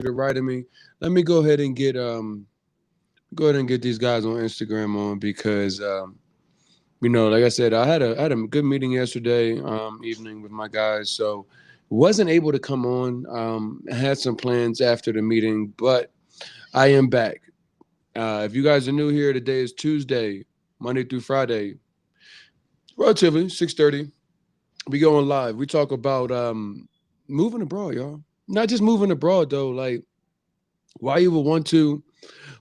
to write me. Let me go ahead and get these guys on Instagram on because like I said, I had a good meeting yesterday evening with my guys, so wasn't able to come on. I had some plans after the meeting, but I am back. If you guys are new here, today is Tuesday, Monday through Friday, relatively 6:30. We going live. We talk about moving abroad, y'all. Not just moving abroad though, like why you would want to,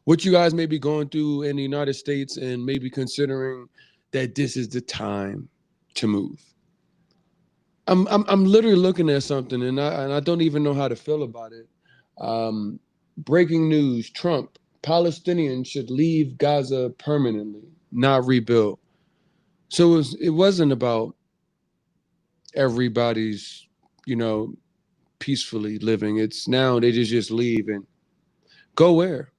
what you guys may be going through in the United States, and maybe considering that this is the time to move. I'm literally looking at something, and I don't even know how to feel about it. Um, Breaking news: Trump, Palestinians should leave Gaza permanently, not rebuild. So it wasn't about everybody's, you know, peacefully living. It's now they just leave and go where.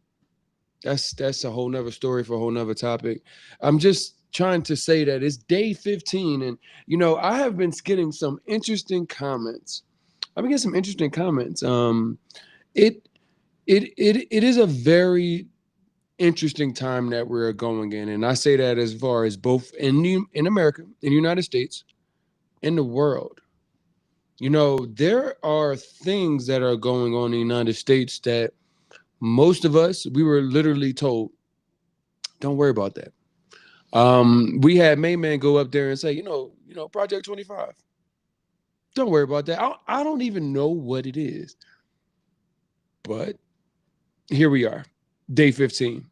That's a whole nother story for a whole nother topic. I'm just trying to say that it's day 15, and I have been getting some interesting comments. I've been getting some interesting comments. It it is a very interesting time that we're going in, and I say that as far as both in America, in the United States, in the world. There are things that are going on in the United States that most of us, we were literally told, don't worry about that. We had Main Man go up there and say, Project 25. Don't worry about that. I don't even know what it is, but here we are, day 15.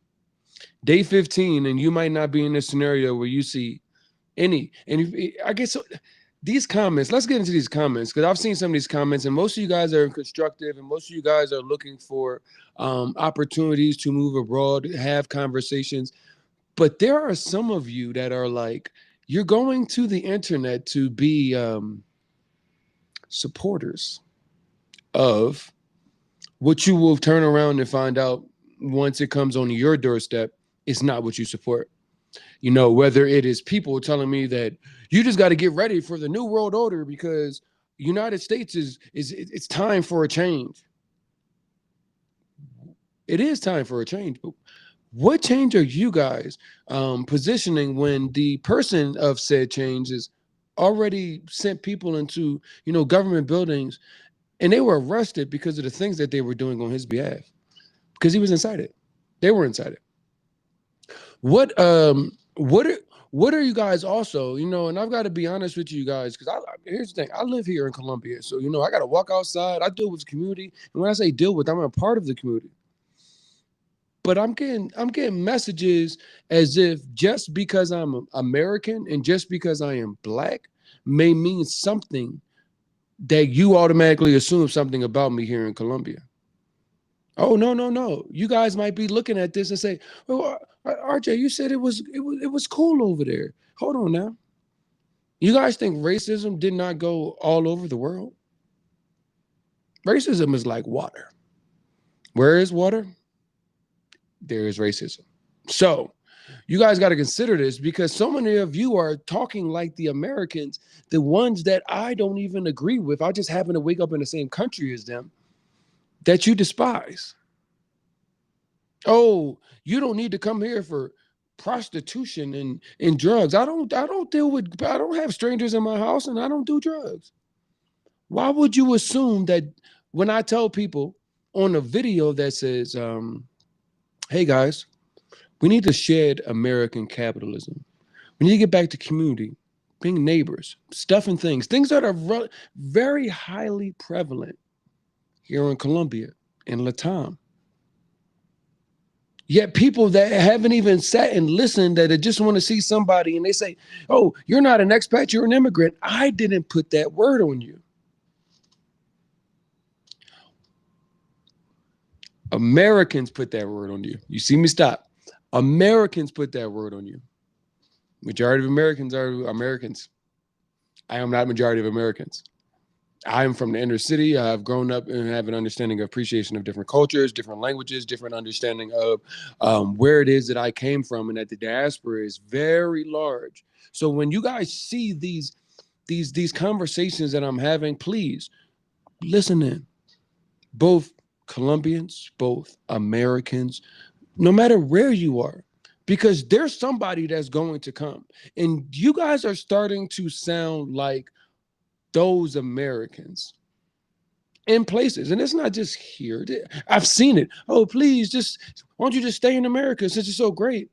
Day 15, and you might not be in a scenario where you see any. And I guess so, these comments, let's get into these comments, because I've seen some of these comments, and most of you guys are constructive, and most of you guys are looking for opportunities to move abroad, have conversations. But there are some of you that are like, you're going to the internet to be supporters of what you will turn around and find out once it comes on your doorstep, it's not what you support. Whether it is people telling me that you just got to get ready for the new world order because United States is it's time for a change. It is time for a change, but what change are you guys positioning when the person of said change is already sent people into government buildings, and they were arrested because of the things that they were doing on his behalf because he was inside it. They were inside it. What are you guys also, and I've got to be honest with you guys, because here's the thing. I live here in Colombia, so I got to walk outside. I deal with the community, and when I say deal with, I'm a part of the community. But I'm getting messages as if just because I'm American and just because I am black may mean something, that you automatically assume something about me here in Colombia. Oh, no, no, no. You guys might be looking at this and say, "Well, RJ, you said it was cool over there." Hold on now. You guys think racism did not go all over the world? Racism is like water. Where is water? There is racism. So, you guys got to consider this, because so many of you are talking like the Americans, the ones that I don't even agree with. I just happen to wake up in the same country as them, that you despise. Oh, you don't need to come here for prostitution and drugs. I don't have strangers in my house, and I don't do drugs. Why would you assume that when I tell people on a video that says, hey guys, we need to shed American capitalism. We need to get back to community, being neighbors, stuff and things that are very highly prevalent here in Colombia and Latam. Yet people that haven't even sat and listened, that just want to see somebody and they say, oh, you're not an expat, you're an immigrant. I didn't put that word on you. Americans put that word on you. You see me stop. Americans put that word on you. Majority of Americans are Americans. I am not majority of Americans. I'm from the inner city. I've grown up and have an understanding of appreciation of different cultures, different languages, different understanding of where it is that I came from, and that the diaspora is very large. So when you guys see these conversations that I'm having, please listen in. Both Colombians, both Americans, no matter where you are, because there's somebody that's going to come. And you guys are starting to sound like those Americans in places. And it's not just here. I've seen it. Oh, please, just why don't you just stay in America since it's so great?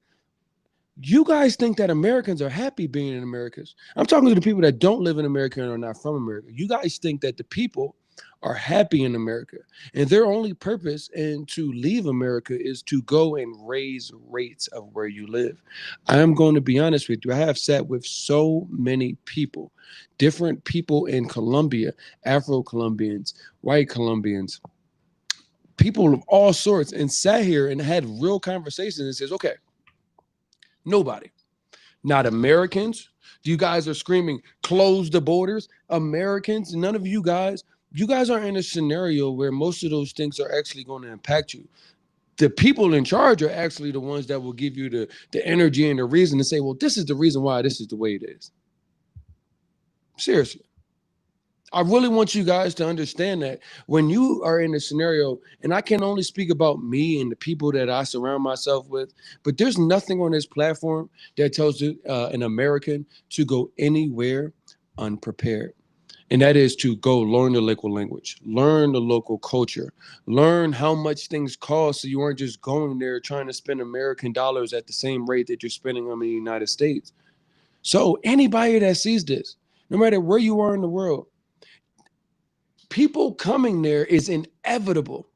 You guys think that Americans are happy being in America. I'm talking to the people that don't live in America and are not from America. You guys think that the people are happy in America, and their only purpose and to leave America is to go and raise rates of where you live. I am going to be honest with you. I have sat with so many people, different people in Colombia, Afro-Colombians, white Colombians, people of all sorts, and sat here and had real conversations and says, okay, nobody, not Americans. You guys are screaming, close the borders. Americans, none of you guys are in a scenario where most of those things are actually going to impact you. The people in charge are actually the ones that will give you the energy and the reason to say, well, this is the reason why this is the way it is. Seriously. I really want you guys to understand that when you are in a scenario, and I can only speak about me and the people that I surround myself with, but there's nothing on this platform that tells an American to go anywhere unprepared. And that is to go learn the local language, learn the local culture, learn how much things cost so you aren't just going there trying to spend American dollars at the same rate that you're spending them in the United States. So anybody that sees this, no matter where you are in the world, people coming there is inevitable.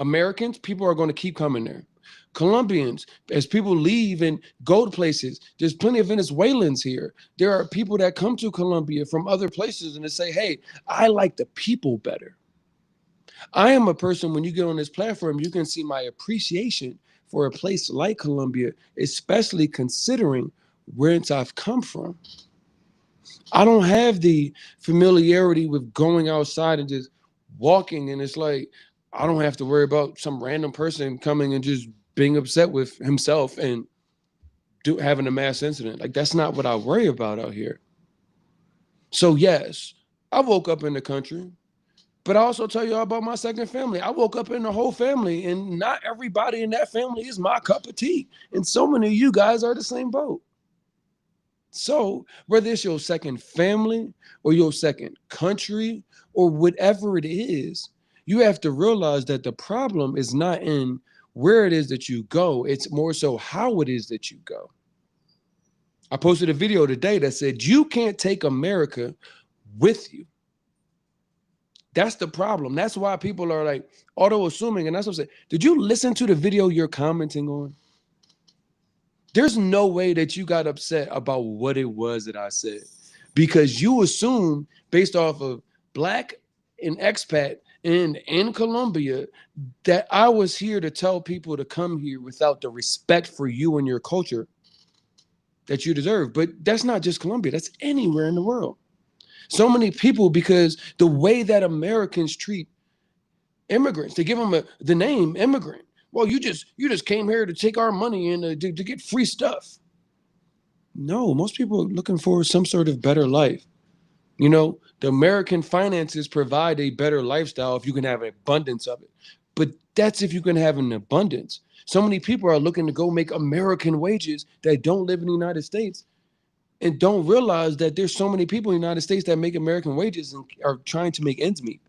Americans, people are going to keep coming there. Colombians, as people leave and go to places, there's plenty of Venezuelans here. There are people that come to Colombia from other places and they say, hey, I like the people better. I am a person, when you get on this platform, you can see my appreciation for a place like Colombia, especially considering where I've come from. I don't have the familiarity with going outside and just walking, and it's like I don't have to worry about some random person coming and just being upset with himself and having a mass incident. Like that's not what I worry about out here. So yes, I woke up in the country, but I also tell you all about my second family. I woke up in the whole family, and not everybody in that family is my cup of tea. And so many of you guys are the same boat. So, whether it's your second family or your second country or whatever it is, you have to realize that the problem is not in where it is that you go, it's more so how it is that you go. I posted a video today that said, you can't take America with you. That's the problem. That's why people are like auto assuming. And that's what I'm saying. Did you listen to the video you're commenting on? There's no way that you got upset about what it was that I said, because you assume based off of black and expat and in Colombia that I was here to tell people to come here without the respect for you and your culture that you deserve. But that's not just Colombia. That's anywhere in the world. So many people, because the way that Americans treat immigrants, they give them the name immigrant. Well, you just came here to take our money and to get free stuff. No, most people are looking for some sort of better life. You know, the American finances provide a better lifestyle if you can have an abundance of it. But that's if you can have an abundance. So many people are looking to go make American wages that don't live in the United States and don't realize that there's so many people in the United States that make American wages and are trying to make ends meet.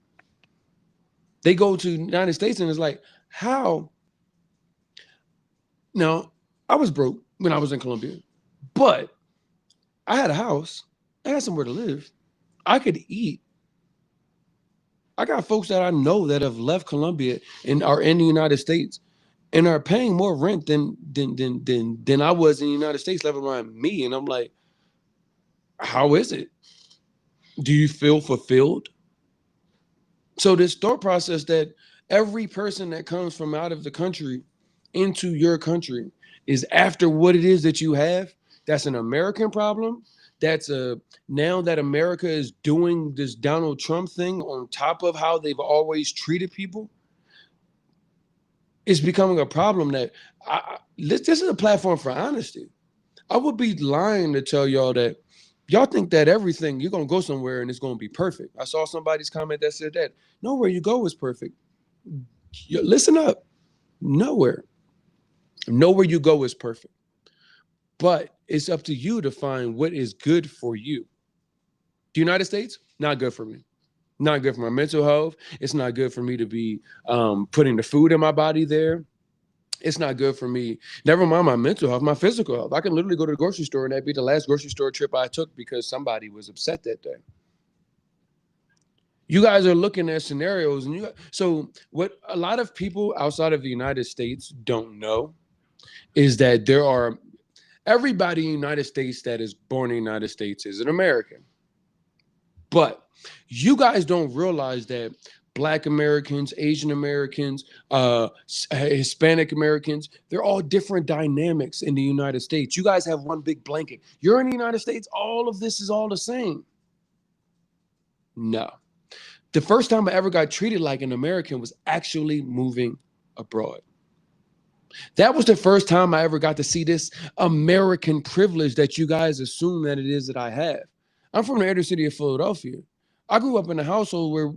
They go to the United States and it's like, how? Now, I was broke when I was in Colombia, but I had a house. I had somewhere to live. I could eat. I got folks that I know that have left Colombia and are in the United States and are paying more rent than I was in the United States, let alone me. And I'm like, how is it? Do you feel fulfilled? So this thought process that every person that comes from out of the country into your country is after what it is that you have, that's an American problem. That's a now that America is doing this Donald Trump thing on top of how they've always treated people, it's becoming a problem that this is a platform for honesty. I would be lying to tell y'all that y'all think that everything you're gonna go somewhere and it's gonna be perfect. I saw somebody's comment that said that nowhere you go is perfect. Listen up. Nowhere. Nowhere you go is perfect. But it's up to you to find what is good for you. The United States, not good for me. Not good for my mental health. It's not good for me to be putting the food in my body there. It's not good for me. Never mind my mental health, my physical health. I can literally go to the grocery store and that'd be the last grocery store trip I took because somebody was upset that day. You guys are looking at scenarios, and so what a lot of people outside of the United States don't know is that there are everybody in the United States that is born in the United States is an American. But you guys don't realize that Black Americans, Asian Americans, Hispanic Americans, they're all different dynamics in the United States. You guys have one big blanket. You're in the United States, all of this is all the same. No. The first time I ever got treated like an American was actually moving abroad. That was the first time I ever got to see this American privilege that you guys assume that it is that I have. I'm from the inner city of Philadelphia. I grew up in a household where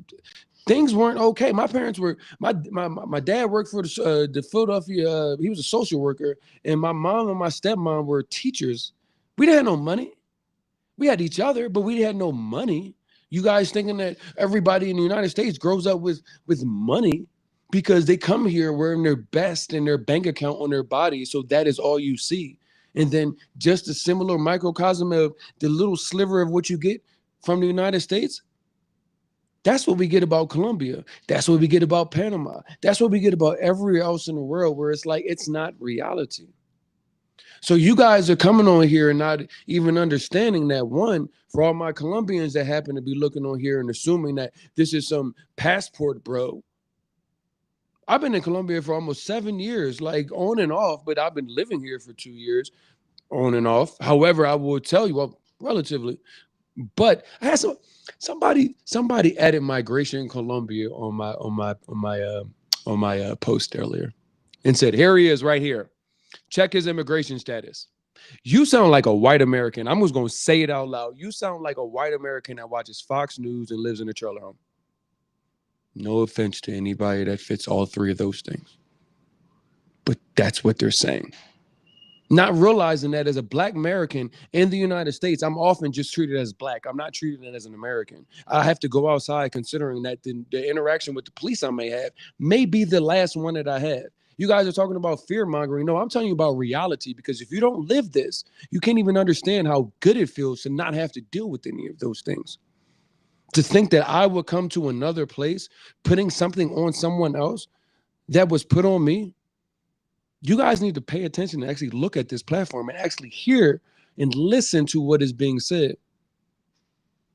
things weren't okay. My parents were my dad worked for the Philadelphia. He was a social worker, and my mom and my stepmom were teachers. We didn't have no money. We had each other, but we had no money. You guys thinking that everybody in the United States grows up with money because they come here wearing their best and their bank account on their body, so that is all you see. And then just a similar microcosm of the little sliver of what you get from the United States. That's what we get about Colombia. That's what we get about Panama. That's what we get about everywhere else in the world where it's like it's not reality. So you guys are coming on here and not even understanding that one, for all my Colombians that happen to be looking on here and assuming that this is some passport bro. I've been in Colombia for almost 7 years, like on and off, but I've been living here for 2 years on and off. However, I will tell you, well, relatively. But I had somebody added migration in Colombia on my post earlier and said, here he is right here. Check his immigration status. You sound like a white American. I'm just going to say it out loud. You sound like a white American that watches Fox News and lives in a trailer home. No offense to anybody that fits all three of those things. But that's what they're saying. Not realizing that as a Black American in the United States, I'm often just treated as Black. I'm not treated as an American. I have to go outside considering that the interaction with the police I may have may be the last one that I have. You guys are talking about fear mongering. No, I'm telling you about reality, because if you don't live this, you can't even understand how good it feels to not have to deal with any of those things. To think that I would come to another place putting something on someone else that was put on me. You guys need to pay attention and actually look at this platform and actually hear and listen to what is being said.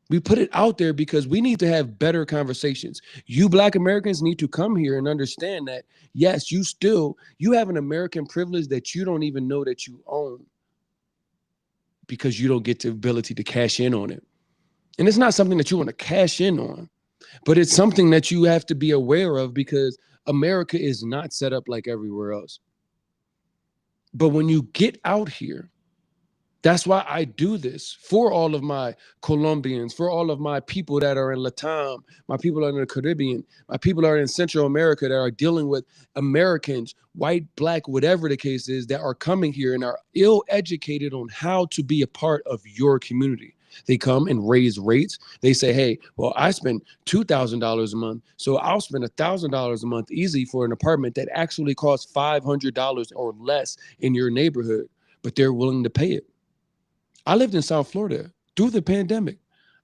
We put it out there because we need to have better conversations. You Black Americans need to come here and understand that, yes, you have an American privilege that you don't even know that you own because you don't get the ability to cash in on it. And it's not something that you want to cash in on, but it's something that you have to be aware of because America is not set up like everywhere else. But when you get out here, that's why I do this for all of my Colombians, for all of my people that are in Latam, my people that are in the Caribbean, my people that are in Central America that are dealing with Americans, white, Black, whatever the case is, that are coming here and are ill-educated on how to be a part of your community. They come and raise rates. They say, hey, well, I spend $2,000 a month, so I'll spend $1,000 a month easy for an apartment that actually costs $500 or less in your neighborhood, but they're willing to pay it. I lived in South Florida through the pandemic.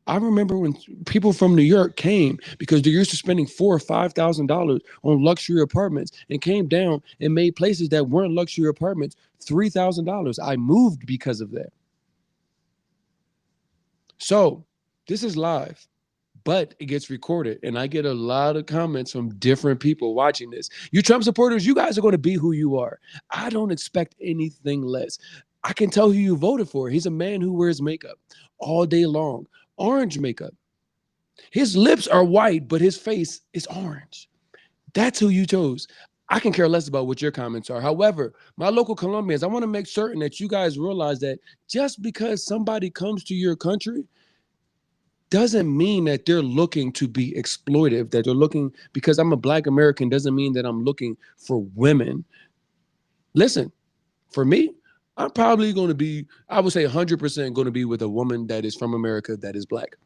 I remember when people from New York came because they're used to spending $4,000 or $5,000 on luxury apartments and came down and made places that weren't luxury apartments $3,000. I moved because of that. So this is live, but it gets recorded. And I get a lot of comments from different people watching this. You Trump supporters, you guys are going to be who you are. I don't expect anything less. I can tell who you voted for. He's a man who wears makeup all day long, orange makeup. His lips are white, but his face is orange. That's who you chose. I can care less about what your comments are. However, my local Colombians, I want to make certain that you guys realize that just because somebody comes to your country doesn't mean that they're looking to be exploitive, that they're looking, because I'm a Black American doesn't mean that I'm looking for women. Listen, for me, I'm probably going to be, I would say 100% going to be with a woman that is from America that is Black.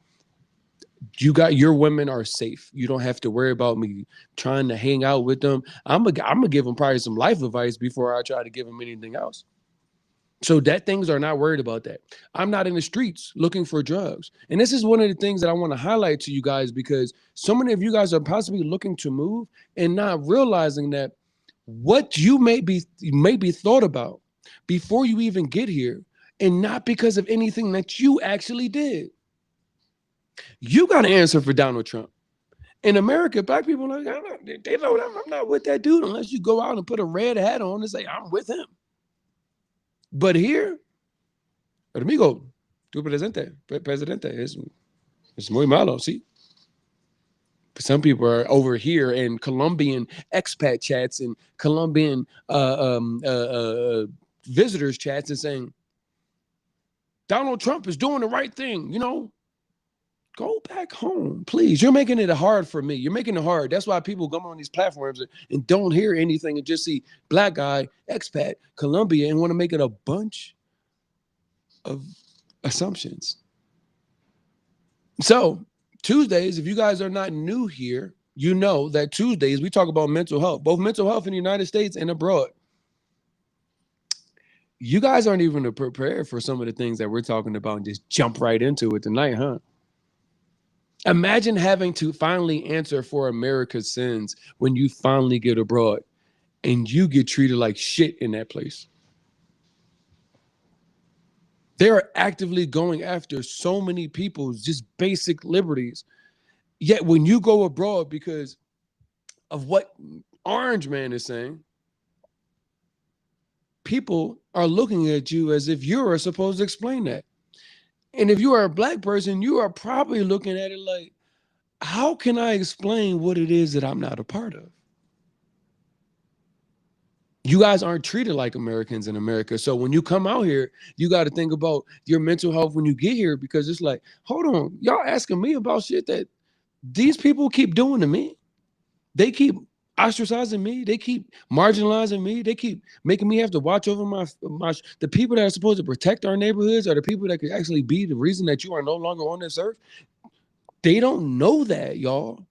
You got, your women are safe. You don't have to worry about me trying to hang out with them. I'm gonna give them probably some life advice before I try to give them anything else. So that things are not worried about that. I'm not in the streets looking for drugs. And this is one of the things that I want to highlight to you guys, because so many of you guys are possibly looking to move and not realizing that what you may be thought about before you even get here, and not because of anything that you actually did. You got to answer for Donald Trump. In America, Black people are like, they know I'm not with that dude unless you go out and put a red hat on and say, I'm with him. But here, amigo, tu presidente es muy malo, ¿sí? Some people are over here in Colombian expat chats and Colombian visitors chats and saying, Donald Trump is doing the right thing, go back home, please. You're making it hard for me. You're making it hard. That's why people come on these platforms and don't hear anything and just see Black guy, expat, Colombia, and want to make it a bunch of assumptions. So Tuesdays, if you guys are not new here, you know that Tuesdays we talk about mental health, both mental health in the United States and abroad. You guys aren't even prepared for some of the things that we're talking about and just jump right into it tonight, huh? Imagine having to finally answer for America's sins when you finally get abroad and you get treated like shit in that place. They are actively going after so many people's just basic liberties. Yet when you go abroad, because of what Orange Man is saying, people are looking at you as if you're supposed to explain that. And if you are a Black person, you are probably looking at it like, how can I explain what it is that I'm not a part of? You guys aren't treated like Americans in America. So when you come out here, you got to think about your mental health when you get here, because it's like, hold on, y'all asking me about shit that these people keep doing to me. They keep ostracizing me. They keep marginalizing me. They keep making me have to watch over the people that are supposed to protect our neighborhoods are the people that could actually be the reason that you are no longer on this earth. They don't know that, y'all.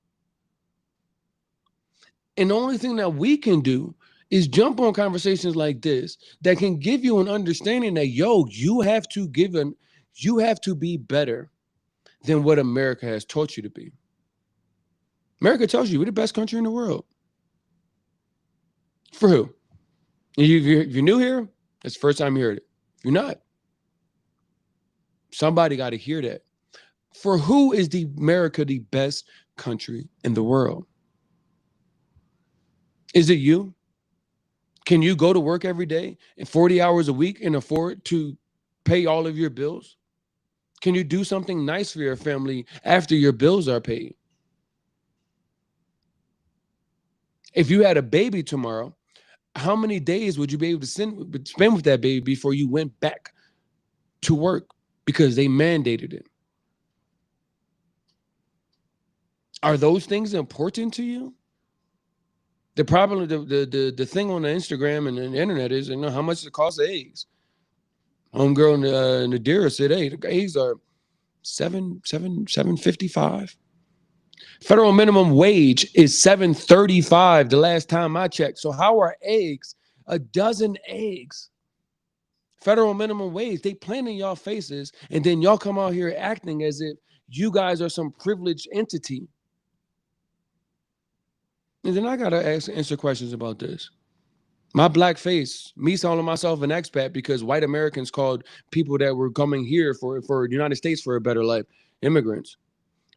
And the only thing that we can do is jump on conversations like this that can give you an understanding that, you have to be better than what America has taught you to be. America tells you we're the best country in the world. For who? If you're new here, it's the first time you heard it. If you're not, somebody got to hear that. For who is America the best country in the world? Is it you? Can you go to work every day and 40 hours a week and afford to pay all of your bills? Can you do something nice for your family after your bills are paid? If you had a baby tomorrow, how many days would you be able to spend with that baby before you went back to work because they mandated it? Are those things important to you? The problem, the thing on the Instagram and the internet is, how much it costs eggs. Homegirl in the Nadira said, hey, the eggs are $7.55. Federal minimum wage is $7.35 the last time I checked. So how are eggs, a dozen eggs, federal minimum wage? They playing in y'all faces, and then y'all come out here acting as if you guys are some privileged entity. And then I gotta answer questions about this. My Black face, me calling myself an expat because white Americans called people that were coming here for the United States for a better life immigrants.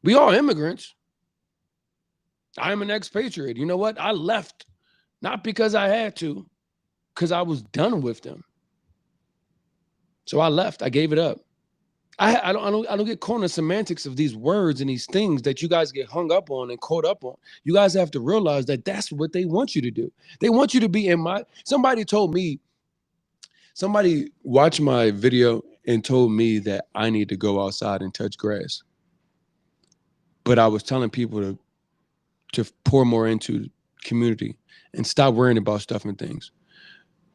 We all immigrants. I'm an expatriate. You know what? I left not because I had to, because I was done with them. So I left. I gave it up. I don't get caught in the semantics of these words and these things that you guys get hung up on and caught up on. You guys have to realize that that's what they want you to do. They want you to be somebody watched my video and told me that I need to go outside and touch grass. But I was telling people to pour more into community and stop worrying about stuff and things.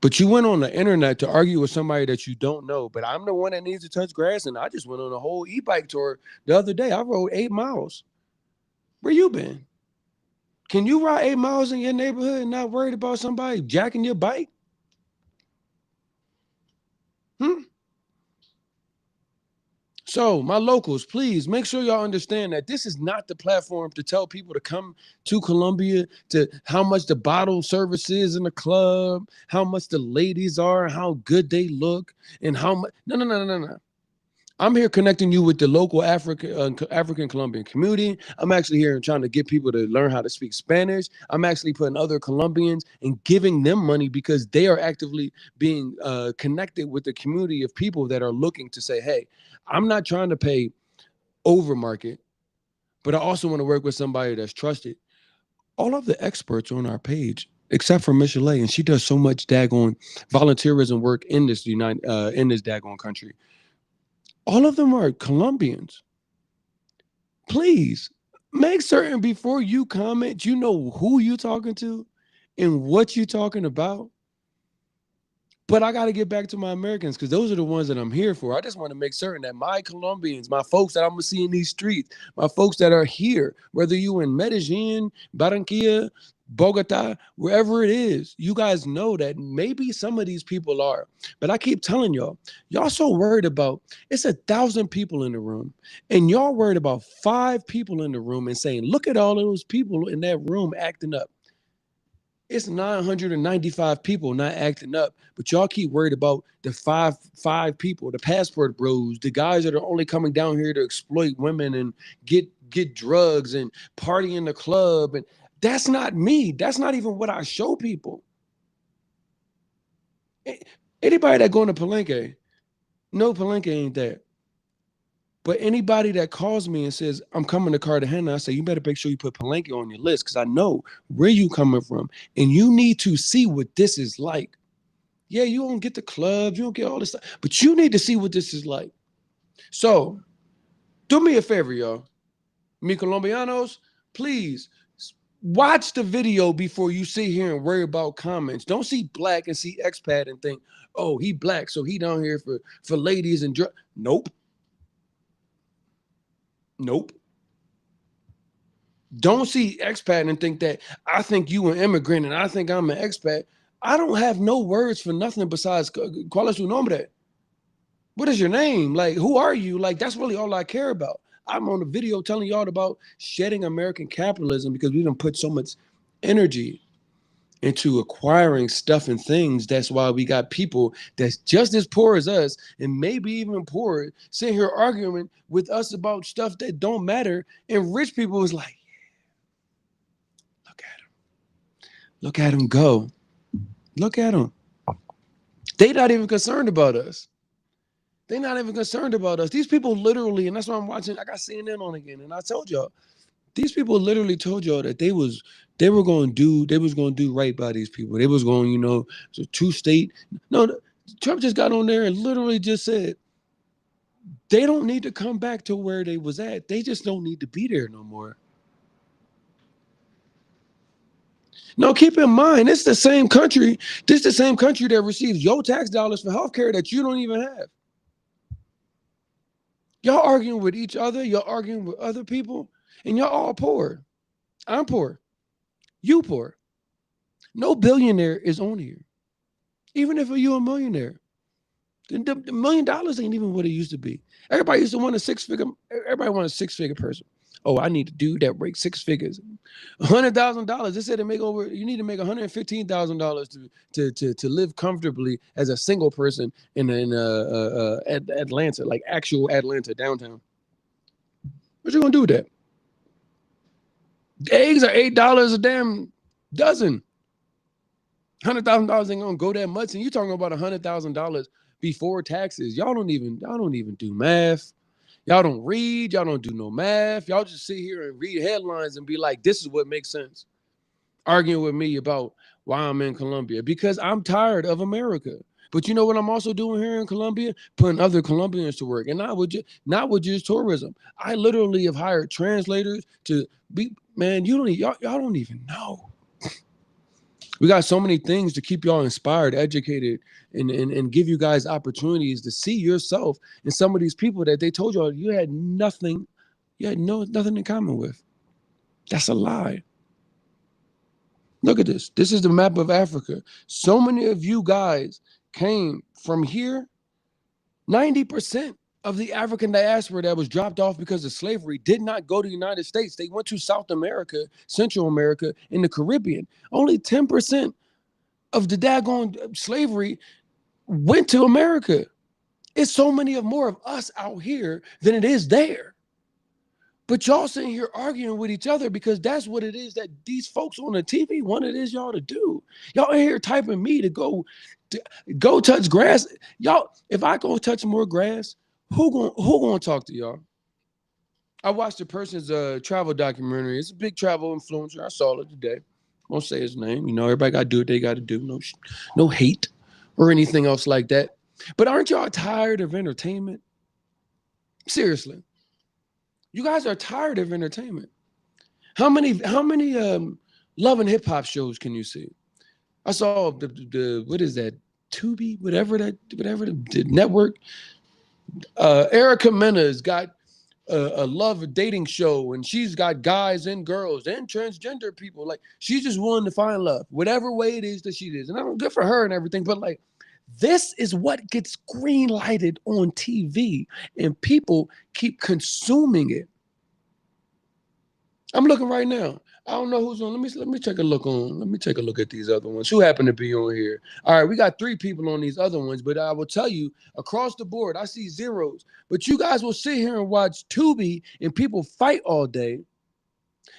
But you went on the internet to argue with somebody that you don't know. But I'm the one that needs to touch grass, and I just went on a whole e-bike tour the other day. I rode 8 miles. Where you been? Can you ride 8 miles in your neighborhood and not worried about somebody jacking your bike? Hmm? So, my locals, please make sure y'all understand that this is not the platform to tell people to come to Colombia, to how much the bottle service is in the club, how much the ladies are, how good they look, and how much. No, no, no, no, no. I'm here connecting you with the local African Colombian community. I'm actually here trying to get people to learn how to speak Spanish. I'm actually putting other Colombians and giving them money because they are actively being connected with the community of people that are looking to say, hey, I'm not trying to pay over market, but I also want to work with somebody that's trusted. All of the experts on our page, except for Michelet, and she does so much daggone volunteerism work in this in this daggone country. All of them are Colombians. Please make certain before you comment, you know who you talking to and what you talking about. But I got to get back to my Americans because those are the ones that I'm here for. I just want to make certain that my Colombians, my folks that I'm gonna see in these streets, my folks that are here, whether you in Medellin, Barranquilla, Bogota, wherever it is, you guys know that maybe some of these people are. But I keep telling y'all so worried about it's 1,000 people in the room, and y'all worried about 5 people in the room and saying, look at all of those people in that room acting up. It's 995 people not acting up, but y'all keep worried about the five people, the passport bros, the guys that are only coming down here to exploit women and get drugs and party in the club. And that's not me. That's not even what I show people. Anybody that going to Palenque, no, Palenque ain't there. But anybody that calls me and says, I'm coming to Cartagena, I say, you better make sure you put Palenque on your list because I know where you coming from. And you need to see what this is like. Yeah, you don't get the clubs, you don't get all this stuff, but you need to see what this is like. So do me a favor, y'all. Mi Colombianos, please watch the video before you sit here and worry about comments. Don't see black and see expat and think, oh, he black, so he down here for ladies and drugs. Nope. Nope. Don't see expat and think that I think you an immigrant and I think I'm an expat. I don't have no words for nothing besides ¿cuál es su nombre? What is your name? Like, who are you? Like, that's really all I care about. I'm on the video telling y'all about shedding American capitalism because we don't put so much energy into acquiring stuff and things. That's why we got people that's just as poor as us and maybe even poorer sitting here arguing with us about stuff that don't matter. And rich people is like, look at him. Look at him go. Look at him. They not even concerned about us. They're not even concerned about us. These people literally, and that's why I'm watching. I got CNN on again, and I told y'all, these people literally told y'all that they were going to do right by these people. They was going, it's a two-state. No, Trump just got on there and literally just said they don't need to come back to where they was at. They just don't need to be there no more. No, keep in mind, it's the same country. This is the same country that receives your tax dollars for healthcare that you don't even have. Y'all arguing with each other. Y'all arguing with other people. And y'all all poor. I'm poor. You poor. No billionaire is on here. Even if you're a millionaire. The $1 million ain't even what it used to be. Everybody used to want a six-figure. Everybody want a six-figure person. Oh, I need a dude that breaks 6 figures. $100,000. They said to make over. You need to make $115,000 to live comfortably as a single person in Atlanta, like actual Atlanta downtown. What you gonna do with that? Eggs are $8 a damn dozen. $100,000 ain't gonna go that much, and you talking about $100,000 before taxes. Y'all don't even do math. Y'all don't read. Y'all don't do no math. Y'all just sit here and read headlines and be like, "This is what makes sense." Arguing with me about why I'm in Colombia because I'm tired of America. But you know what I'm also doing here in Colombia? Putting other Colombians to work. And not with just tourism. I literally have hired translators to be, man, y'all don't even know. We got so many things to keep y'all inspired, educated, and give you guys opportunities to see yourself in some of these people that they told y'all you had nothing, nothing in common with. That's a lie. Look at this. This is the map of Africa. So many of you guys came from here. 90% of the African diaspora that was dropped off because of slavery did not go to the United States. They went to South America, Central America, and the Caribbean. Only 10% of the daggone slavery went to America. It's so many of more of us out here than it is there. But y'all sitting here arguing with each other because that's what it is that these folks on the TV want it is y'all to do. Y'all in here typing me to go touch grass. Y'all, if I go touch more grass, who gonna talk to y'all? I watched a person's travel documentary. It's a big travel influencer. I saw it today. Won't say his name. You know, everybody got to do what they got to do. No hate or anything else like that. But aren't y'all tired of entertainment? Seriously, you guys are tired of entertainment. How many love and hip hop shows can you see? I saw the what is that, Tubi, whatever the network. Erica Mena's got a love dating show, and she's got guys and girls and transgender people. Like, she's just willing to find love, whatever way it is that she is. And I'm good for her and everything, but like, this is what gets green lighted on TV, and people keep consuming it. I'm looking right now. I don't know who's on. Let me take a look on. Let me take a look at these other ones. Who happen to be on here? All right, we got 3 people on these other ones, but I will tell you across the board, I see zeros. But you guys will sit here and watch Tubi and people fight all day.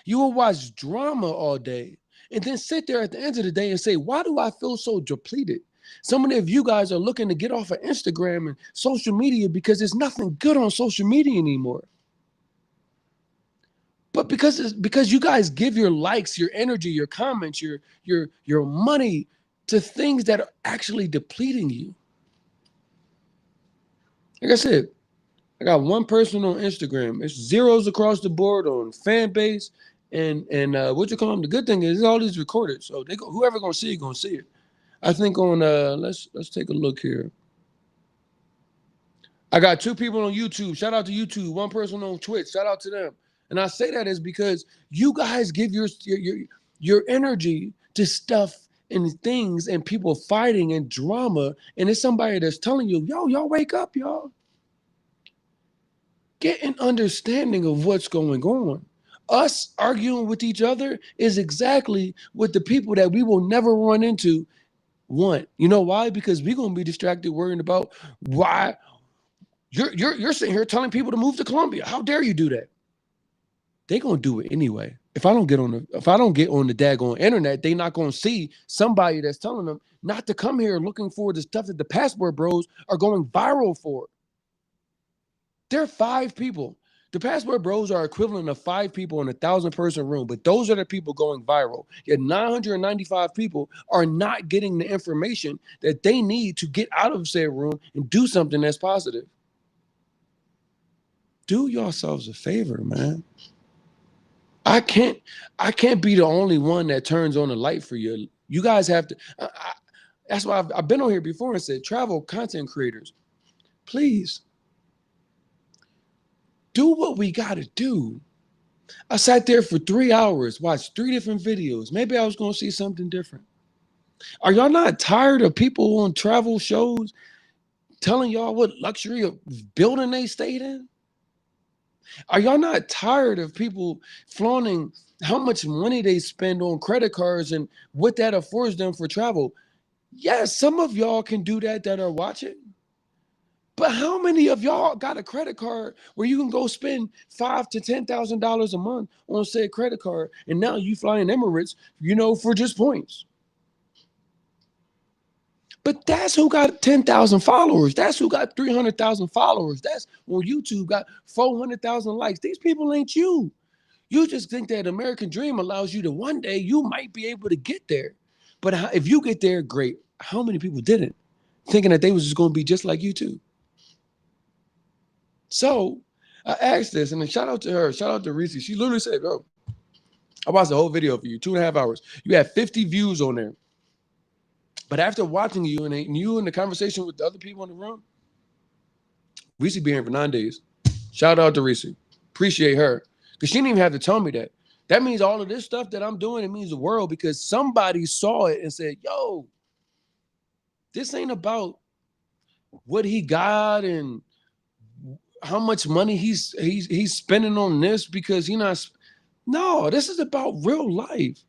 You will watch drama all day, and then sit there at the end of the day and say, "Why do I feel so depleted?" So many of you guys are looking to get off of Instagram and social media because there's nothing good on social media anymore. But because you guys give your likes, your energy, your comments, your money to things that are actually depleting you. Like I said, I got one person on Instagram. It's zeros across the board on fan base and what you call them. The good thing is all these recorded, so whoever gonna see it gonna see it. I think on let's take a look here. I got 2 people on YouTube. Shout out to YouTube. One person on Twitch. Shout out to them. And I say that is because you guys give your energy to stuff and things and people fighting and drama, and it's somebody that's telling you, "Yo, y'all wake up, y'all. Get an understanding of what's going on." Us arguing with each other is exactly what the people that we will never run into want. You know why? Because we're gonna be distracted worrying about why you're sitting here telling people to move to Colombia. How dare you do that? They gonna do it anyway. If I don't get on the daggone internet, they not gonna see somebody that's telling them not to come here looking for the stuff that the passport bros are going viral for. They're 5 people. The passport bros are equivalent of 5 people in a 1,000-person room, but those are the people going viral. Yet 995 people are not getting the information that they need to get out of said room and do something that's positive. Do yourselves a favor, man. I can't be the only one that turns on the light for you. You guys have to. That's why I've been on here before and said, travel content creators, please do what we got to do. I sat there for 3 hours, watched 3 different videos. Maybe I was going to see something different. Are y'all not tired of people on travel shows telling y'all what luxury of building they stayed in? Are y'all not tired of people flaunting how much money they spend on credit cards and what that affords them for travel? Yes, some of y'all can do that are watching. But how many of y'all got a credit card where you can go spend $5,000 to $10,000 a month on said credit card, and now you fly in Emirates, for just points? But that's who got 10,000 followers. That's who got 300,000 followers. That's on YouTube got 400,000 likes. These people ain't you. You just think that American dream allows you to one day you might be able to get there. But if you get there, great. How many people didn't? thinking that they was just going to be just like you too. So I asked this, and then shout out to her, shout out to Reese. She literally said, bro, I watched the whole video for you, 2.5 hours. You had 50 views on there. But after watching you and the conversation with the other people in the room, Reese be here for 9 days. Shout out to Reese. Appreciate her. Because she didn't even have to tell me that. That means all of this stuff that I'm doing, it means the world because somebody saw it and said, yo, this ain't about what he got and how much money he's spending on this because he not. No, this is about real life.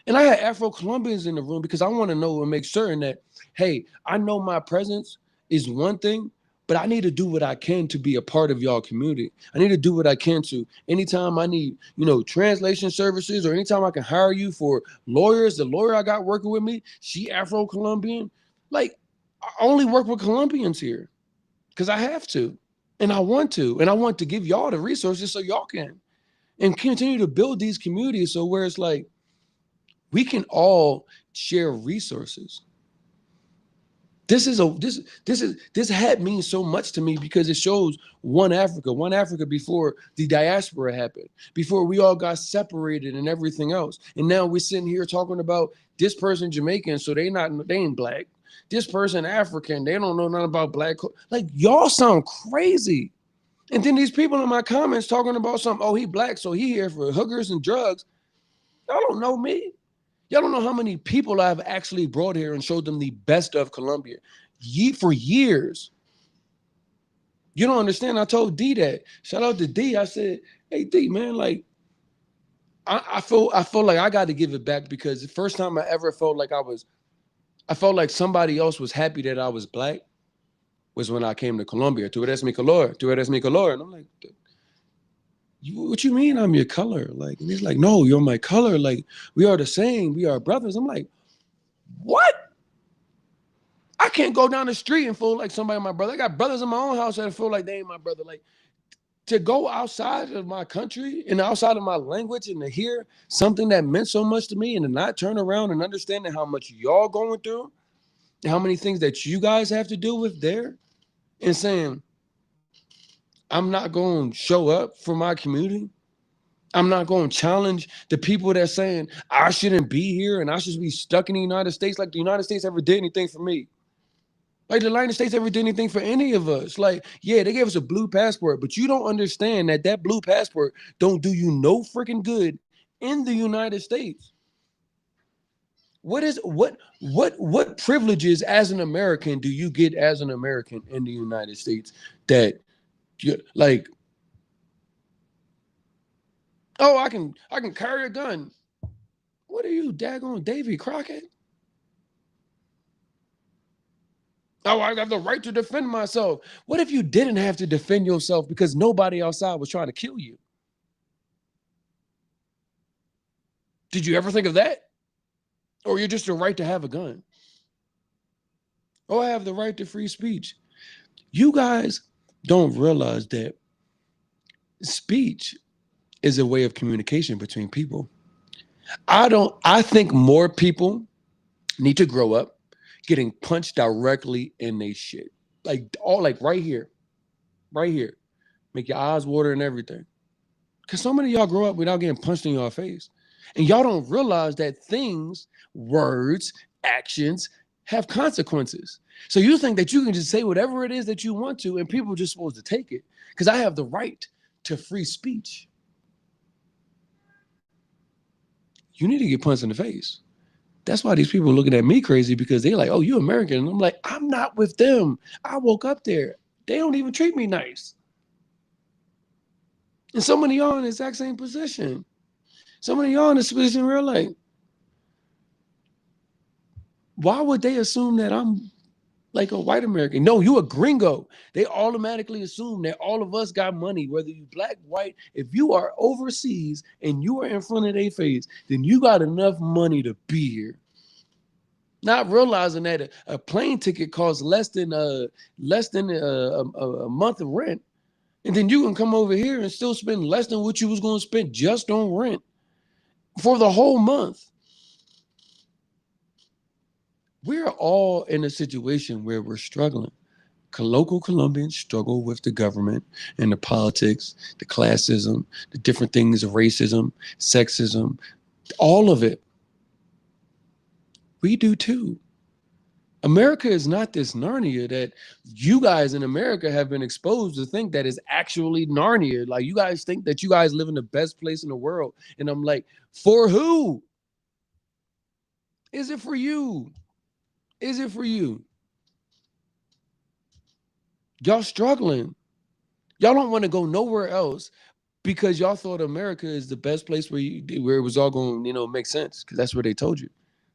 And I had Afro-Colombians in the room because I want to know and make certain that, hey, I know my presence is one thing, but I need to do what I can to be a part of y'all community. I need to do what I can to. Anytime I need, translation services or anytime I can hire you for lawyers, the lawyer I got working with me, she Afro-Colombian. Like, I only work with Colombians here because I have to. And I want to. And I want to give y'all the resources so y'all can. And continue to build these communities so where it's like, we can all share resources. This hat means so much to me because it shows one Africa before the diaspora happened, before we all got separated and everything else. And now we're sitting here talking about this person Jamaican, so they ain't black. This person African, they don't know nothing about black. Like y'all sound crazy. And then these people in my comments talking about something, oh, he black, so he here for hookers and drugs. Y'all don't know me. Y'all don't know how many people I've actually brought here and showed them the best of Colombia for years. You don't understand. I told D that. Shout out to D. I said, hey, D, man, like, I feel like I got to give it back because the first time I ever felt like I felt like somebody else was happy that I was black was when I came to Colombia. Tú eres mi color. Tú eres mi color. And I'm like, what you mean I'm your color? Like, and he's like, no, you're my color. Like, we are the same. We are brothers. I'm like, what? I can't go down the street and feel like somebody my brother. I got brothers in my own house that feel like they ain't my brother. Like, to go outside of my country and outside of my language and to hear something that meant so much to me and to not turn around and understanding how much y'all going through and how many things that you guys have to deal with there and saying, I'm not going to show up for my community. I'm not going to challenge the people that saying I shouldn't be here and I should be stuck in the United States like the United States ever did anything for me. Like the United States ever did anything for any of us. Like, yeah, they gave us a blue passport, but you don't understand that blue passport don't do you no freaking good in the United States. What privileges as an American do you get as an American in the United States that you like? Oh, I can carry a gun. What are you, daggone Davy Crockett? Oh, I have the right to defend myself. What if you didn't have to defend yourself because nobody outside was trying to kill you? Did you ever think of that? Or you're just the right to have a gun? Oh, I have the right to free speech. You guys don't realize that speech is a way of communication between people. I think more people need to grow up getting punched directly in their shit. Like right here. Right here. Make your eyes water and everything. Because so many of y'all grow up without getting punched in your face. And y'all don't realize that things, words, actions have consequences. So you think that you can just say whatever it is that you want to, and people are just supposed to take it. Because I have the right to free speech. You need to get punched in the face. That's why these people are looking at me crazy because they're like, oh, you American. And I'm like, I'm not with them. I woke up there. They don't even treat me nice. And so many of y'all in the exact same position. So many of y'all in this position where like, why would they assume that I'm like a white American? No, you a gringo. They automatically assume that all of us got money, whether you black, white. If you are overseas and you are in front of their face, then you got enough money to be here. Not realizing that a plane ticket costs less than a month of rent, and then you can come over here and still spend less than what you was going to spend just on rent for the whole month. We're all in a situation where we're struggling. Local Colombians struggle with the government and the politics, the classism, the different things of racism, sexism, all of it. We do too. America is not this Narnia that you guys in America have been exposed to think that is actually Narnia. Like, you guys think that you guys live in the best place in the world. And I'm like, for who? Is it for you? Is it for you? Y'all struggling. Y'all don't want to go nowhere else because y'all thought America is the best place where it was all going, make sense, because that's what they told you.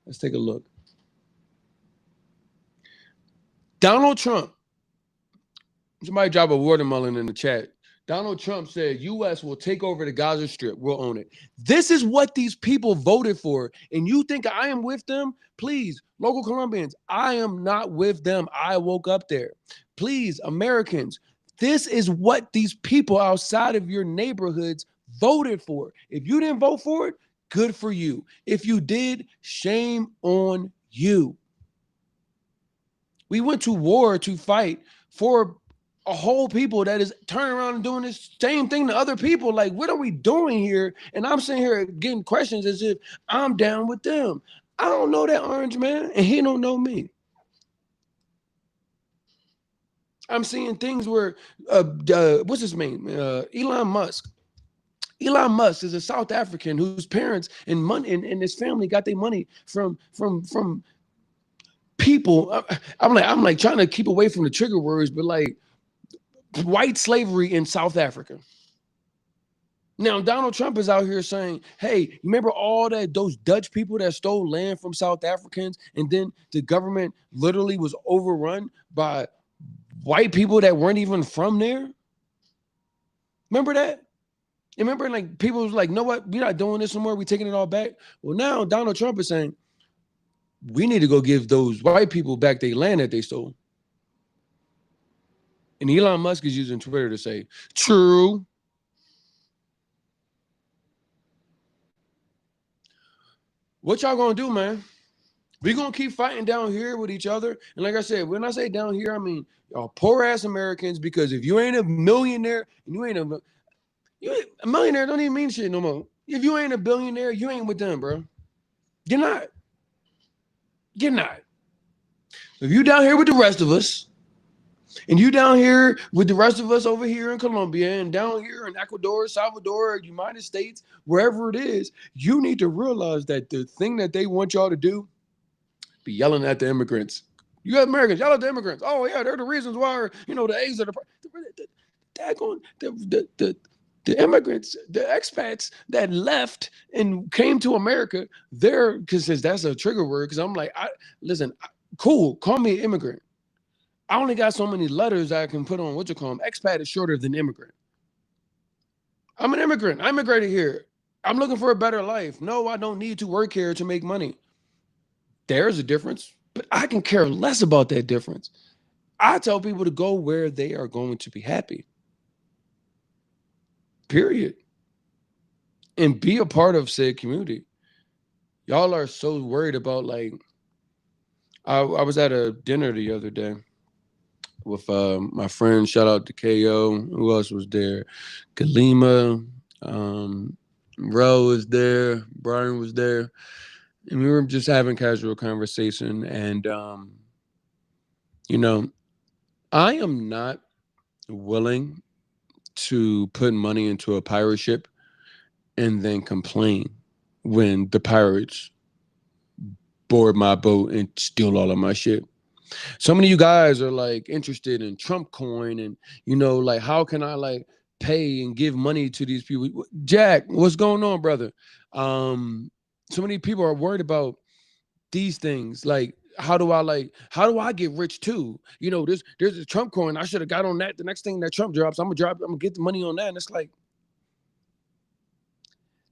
Let's take a look. Donald Trump. Somebody drop a watermelon in the chat. Donald Trump said U.S. will take over the Gaza Strip. We'll own it. This is what these people voted for. And you think I am with them? Please, local Colombians, I am not with them. I woke up there. Please, Americans, this is what these people outside of your neighborhoods voted for. If you didn't vote for it, good for you. If you did, shame on you. We went to war to fight for a whole people that is turning around and doing this same thing to other people. Like, what are we doing here? And I'm sitting here getting questions as if I'm down with them. I don't know that orange man, and he don't know me. I'm seeing things where, what's his name? Elon Musk. Elon Musk is a South African whose parents and money and his family got their money from people. I'm like trying to keep away from the trigger words, but like white slavery in South Africa. Now, Donald Trump is out here saying, hey, you remember all those Dutch people that stole land from South Africans, and then the government literally was overrun by white people that weren't even from there? Remember that? Remember, like, people was like, know what? We're not doing this anymore. We're taking it all back. Well, now Donald Trump is saying, we need to go give those white people back their land that they stole. And Elon Musk is using Twitter to say, true. What y'all gonna do, man? We gonna keep fighting down here with each other. And like I said, when I say down here, I mean y'all poor ass Americans. Because if you ain't a millionaire and a millionaire, don't even mean shit no more. If you ain't a billionaire, you ain't with them, bro. You're not. You're not. If you down here with the rest of us, and you down here with the rest of us over here in Colombia and down here in Ecuador, Salvador, United States, wherever it is, you need to realize that the thing that they want y'all to do, be yelling at the immigrants. You got Americans, yell at the immigrants. Oh yeah, they're the reasons why, the eggs are the immigrants, the expats that left and came to America. They're, because that's a trigger word. Because I'm like, listen, cool, call me an immigrant. I only got so many letters I can put on what you call them. Expat is shorter than immigrant. I'm an immigrant. I immigrated here. I'm looking for a better life. No, I don't need to work here to make money. There's a difference, but I can care less about that difference. I tell people to go where they are going to be happy. Period. And be a part of said community. Y'all are so worried about, like, I was at a dinner the other day with my friend. Shout out to KO. Who else was there? Kalima, Ro was there, Brian was there, and we were just having casual conversation. And I am not willing to put money into a pirate ship and then complain when the pirates board my boat and steal all of my shit. So many of you guys are like interested in Trump coin and, like, how can I like pay and give money to these people? Jack, what's going on, brother? So many people are worried about these things. Like, how do I get rich too? There's a Trump coin. I should have got on that. The next thing that Trump drops, I'm gonna get the money on that. And it's like,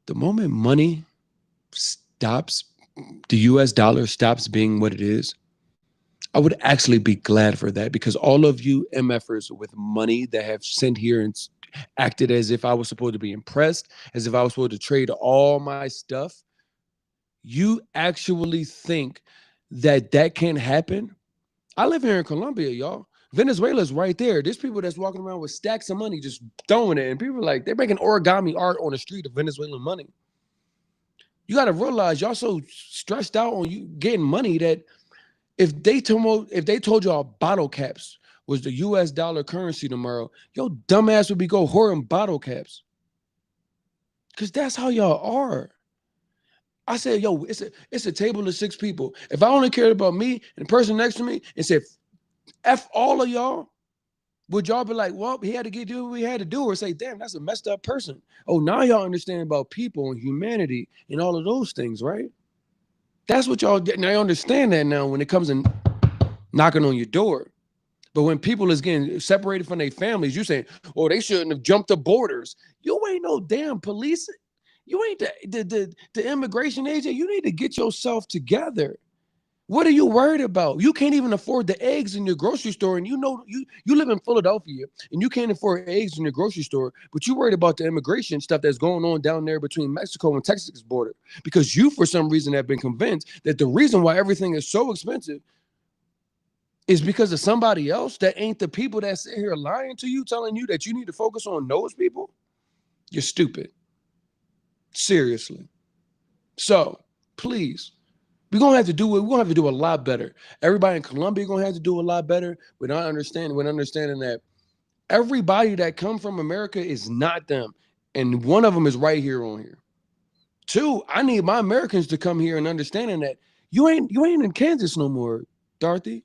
the moment money stops, the US dollar stops being what it is, I would actually be glad for that, because all of you MFers with money that have sent here and acted as if I was supposed to be impressed, as if I was supposed to trade all my stuff, you actually think that can't happen. I live here in Colombia, y'all. Venezuela's right there. There's people that's walking around with stacks of money just throwing it. And people are like, they're making origami art on the street of Venezuelan money. You got to realize y'all so stressed out on you getting money that if they told y'all bottle caps was the US dollar currency tomorrow, your dumbass would be go hoarding bottle caps. Cause that's how y'all are. I said, yo, it's a table of 6 people. If I only cared about me and the person next to me and said, F all of y'all, would y'all be like, well, he had to do what he had to do, or say, damn, that's a messed up person? Oh, now y'all understand about people and humanity and all of those things, right? That's what y'all get. Now you understand that now when it comes and knocking on your door. But when people is getting separated from their families, you saying, oh, they shouldn't have jumped the borders. You ain't no damn police. You ain't the immigration agent. You need to get yourself together. What are you worried about? You can't even afford the eggs in your grocery store, and you live in Philadelphia, and you can't afford eggs in your grocery store, but you worried about the immigration stuff that's going on down there between Mexico and Texas border because you, for some reason, have been convinced that the reason why everything is so expensive is because of somebody else that ain't the people that sit here lying to you, telling you that you need to focus on those people. You're stupid. Seriously. So please, we're gonna have to do a lot better. Everybody in Colombia gonna have to do a lot better with understanding that everybody that come from America is not them. And one of them is right here on here. Two, I need my Americans to come here and understanding that you ain't in Kansas no more, Dorothy.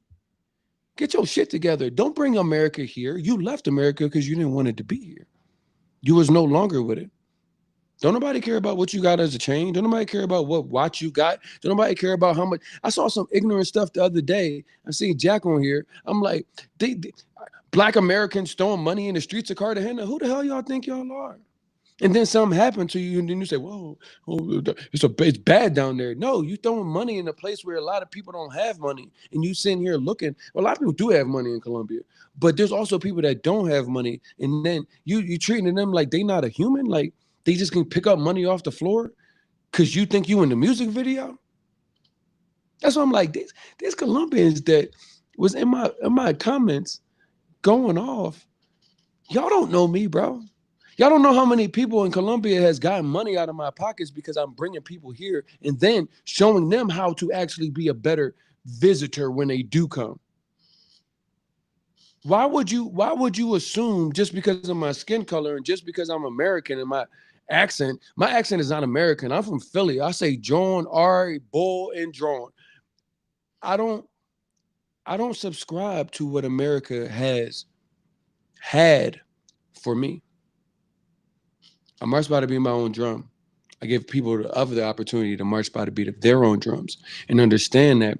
Get your shit together. Don't bring America here. You left America because you didn't want it to be here. You was no longer with it. Don't nobody care about what you got as a chain. Don't nobody care about what watch you got. Don't nobody care about how much. I saw some ignorant stuff the other day. I seen Jack on here. I'm like, Black Americans throwing money in the streets of Cartagena. Who the hell y'all think y'all are? And then something happened to you, and then you say, "Whoa, it's bad down there." No, you throwing money in a place where a lot of people don't have money, and you sitting here looking. Well, a lot of people do have money in Colombia, but there's also people that don't have money, and then you treating them like they not a human, like they just can pick up money off the floor because you think you in the music video. That's what I'm like. These Colombians that was in my comments going off. Y'all don't know me, bro. Y'all don't know how many people in Colombia has gotten money out of my pockets because I'm bringing people here and then showing them how to actually be a better visitor when they do come. Why would you assume just because of my skin color and just because I'm American and my accent is not American. I'm from Philly. I say John, Ari, Bull, and Drawn. I don't I don't subscribe to what America has had for me. I march by to be my own drum. I give people the opportunity to march by the beat of their own drums and understand that,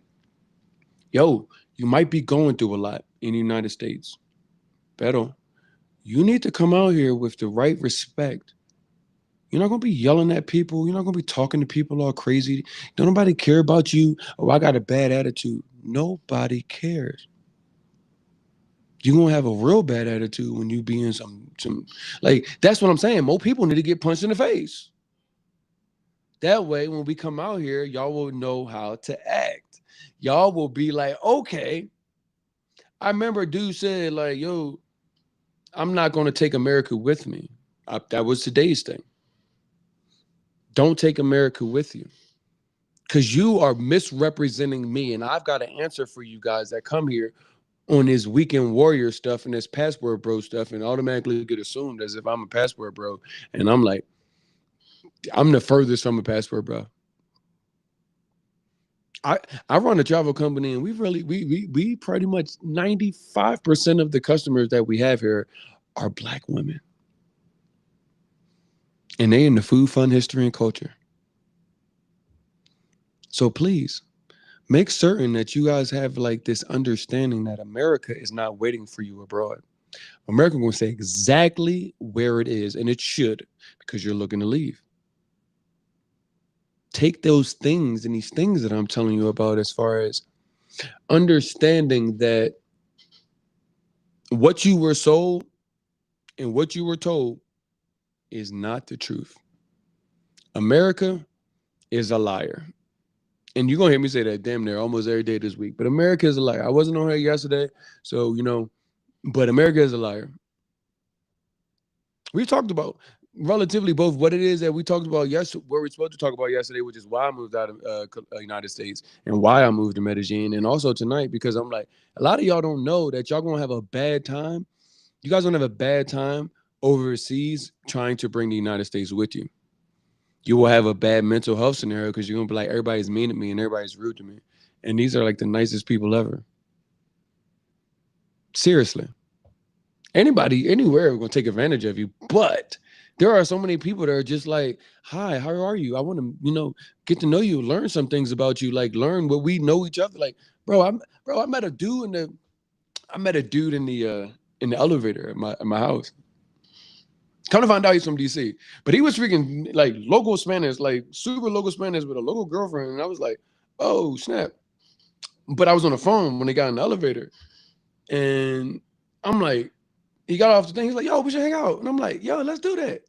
yo, you might be going through a lot in the United States. Pero you need to come out here with the right respect. You're not gonna be yelling at people. You're not gonna be talking to people all crazy. Don't nobody care about you. Oh, I got a bad attitude. Nobody cares. You're gonna have a real bad attitude when you be in some like that's what I'm saying. More people need to get punched in the face. That way, when we come out here, y'all will know how to act. Y'all will be like, okay. I remember a dude said, like, yo, I'm not going to take America with me. That was today's thing. Don't take America with you because you are misrepresenting me. And I've got an answer for you guys that come here on this weekend warrior stuff and this passport bro stuff and automatically get assumed as if I'm a passport bro. And I'm like, I'm the furthest from a passport bro. I I run a travel company and we pretty much 95% of the customers that we have here are Black women. And they in the food, fun, history, and culture. So please make certain that you guys have like this understanding that America is not waiting for you abroad. America going to say exactly where it is, and it should, because you're looking to leave. Take those things and these things that I'm telling you about as far as understanding that what you were sold and what you were told is not the truth. America is a liar. And you're gonna hear me say that damn near almost every day this week. But America is a liar. I wasn't on here yesterday, so but America is a liar. We talked about relatively both what it is that we talked about yesterday, what we're supposed to talk about yesterday, which is why I moved out of United States and why I moved to Medellin, and also tonight because I'm like, a lot of y'all don't know that y'all gonna have a bad time. You guys gonna have a bad time overseas trying to bring the United States with you. You will have a bad mental health scenario because you're gonna be like, everybody's mean to me and everybody's rude to me, and these are like the nicest people ever. Seriously. Anybody anywhere are going to take advantage of you, but there are so many people that are just like, hi, how are you? I want to get to know you, learn some things about you, like learn what we know each other. Like, I met a dude in the elevator at my house. Come to find out he's from DC, but he was freaking like local Spanish, like super local Spanish with a local girlfriend, and I was like, oh snap. But I was on the phone when they got in the elevator, and I'm like, he got off the thing. He's like, yo, we should hang out. And I'm like, yo, let's do that.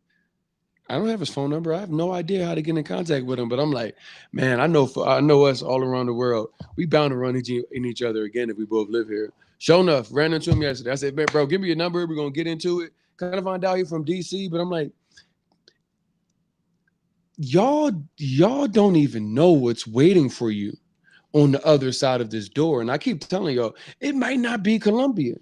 I don't have his phone number. I have no idea how to get in contact with him. But I'm like, man, I know us all around the world. We bound to run in each other again if we both live here. Sure enough, ran into him yesterday. I said, man, bro, give me your number. We're gonna get into it. Kind of find out you're from DC, but I'm like, y'all don't even know what's waiting for you on the other side of this door. And I keep telling y'all, it might not be Colombia.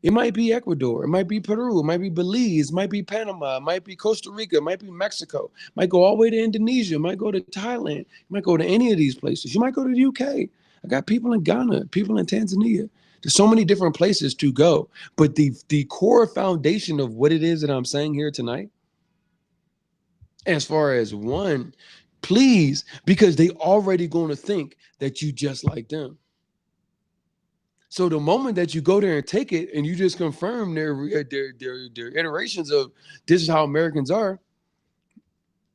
It might be Ecuador. It might be Peru. It might be Belize. It might be Panama. It might be Costa Rica. It might be Mexico. It might go all the way to Indonesia. It might go to Thailand. It might go to any of these places. You might go to the UK. I got people in Ghana, people in Tanzania. There's so many different places to go. But the core foundation of what it is that I'm saying here tonight, as far as one, please, because they already going to think that you just like them. So the moment that you go there and take it and you just confirm their iterations of this is how Americans are,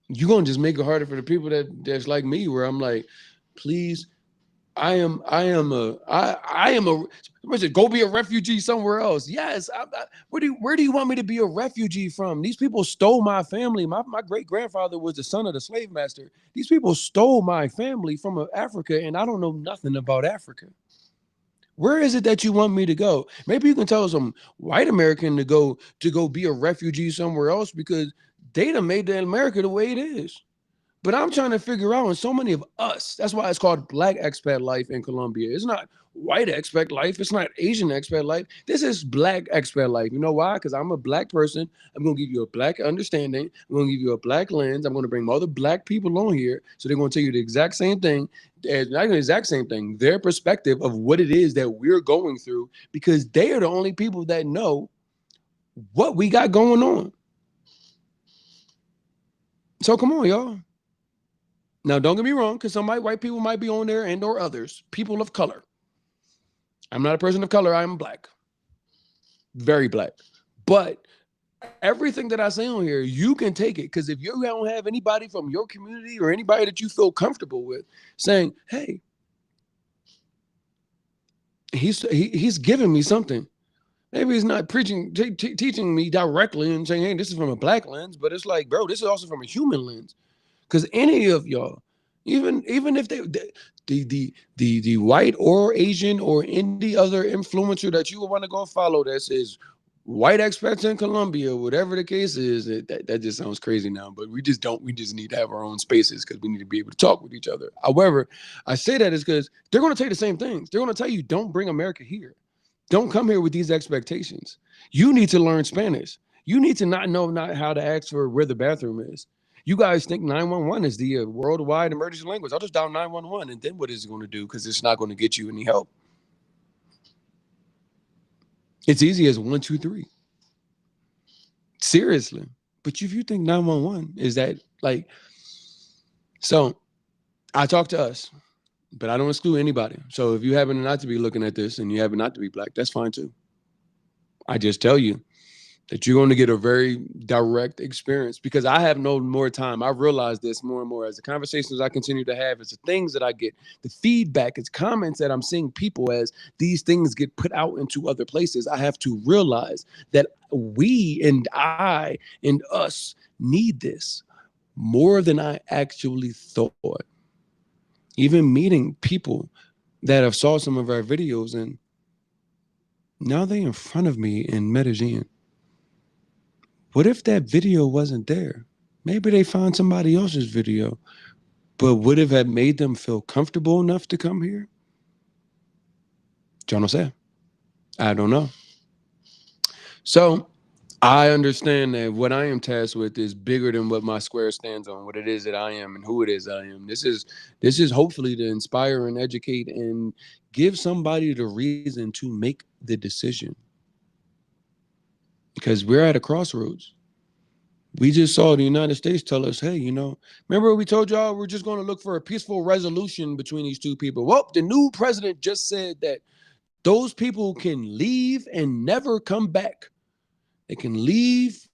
you're gonna just make it harder for the people that's like me, where I'm like, please, I am a go be a refugee somewhere else. Yes, where do you want me to be a refugee from? These people stole my family. My great grandfather was the son of the slave master. These people stole my family from Africa, and I don't know nothing about Africa. Where is it that you want me to go? Maybe you can tell some white American to go be a refugee somewhere else because they done made the America the way it is. But I'm trying to figure out, and so many of us, that's why it's called Black expat life in Colombia. It's not white expat life. It's not Asian expat life. This is Black expat life. You know why? Because I'm a Black person. I'm going to give you a Black understanding. I'm going to give you a Black lens. I'm going to bring other Black people on here. So they're going to tell you the exact same thing. Not the exact same thing, their perspective of what it is that we're going through, because they are the only people that know what we got going on. So come on, y'all. Now, don't get me wrong, because some white people might be on there and or others, people of color. I'm not a person of color. I am Black, very Black. But everything that I say on here, you can take it, because if you don't have anybody from your community or anybody that you feel comfortable with saying, hey, he's giving me something. Maybe he's not teaching me directly and saying, hey, this is from a Black lens, but it's like, bro, this is also from a human lens. Because any of y'all, even if the white or Asian or any other influencer that you would want to go follow that says white expats in Colombia, whatever the case is, that just sounds crazy now. But we just need to have our own spaces because we need to be able to talk with each other. However, I say that is because they're going to tell you the same things. They're going to tell you, don't bring America here. Don't come here with these expectations. You need to learn Spanish. You need to not how to ask for where the bathroom is. You guys think 911 is the worldwide emergency language. I'll just dial 911, and then what is it going to do? Because it's not going to get you any help. It's easy as 123. Seriously. But if you think 911 is that like, so I talk to us, but I don't exclude anybody. So if you happen not to be looking at this and you happen not to be Black, that's fine too. I just tell you that you're going to get a very direct experience, because I have no more time. I realize this more and more as the conversations I continue to have, as the things that I get, the feedback, it's comments that I'm seeing people as these things get put out into other places. I have to realize that we and I and us need this more than I actually thought. even meeting people that have saw some of our videos, and now they in front of me in Medellin. What if that video wasn't there? Maybe they found somebody else's video, but would it have made them feel comfortable enough to come here? Yo no sé. I don't know. So I understand that what I am tasked with is bigger than what my square stands on, what it is that I am and who it is I am. This is hopefully to inspire and educate and give somebody the reason to make the decision. Because we're at a crossroads. We just saw the United States tell us, hey, remember we told y'all we're just going to look for a peaceful resolution between these two people. Well, the new president just said that those people can leave and never come back. They can leave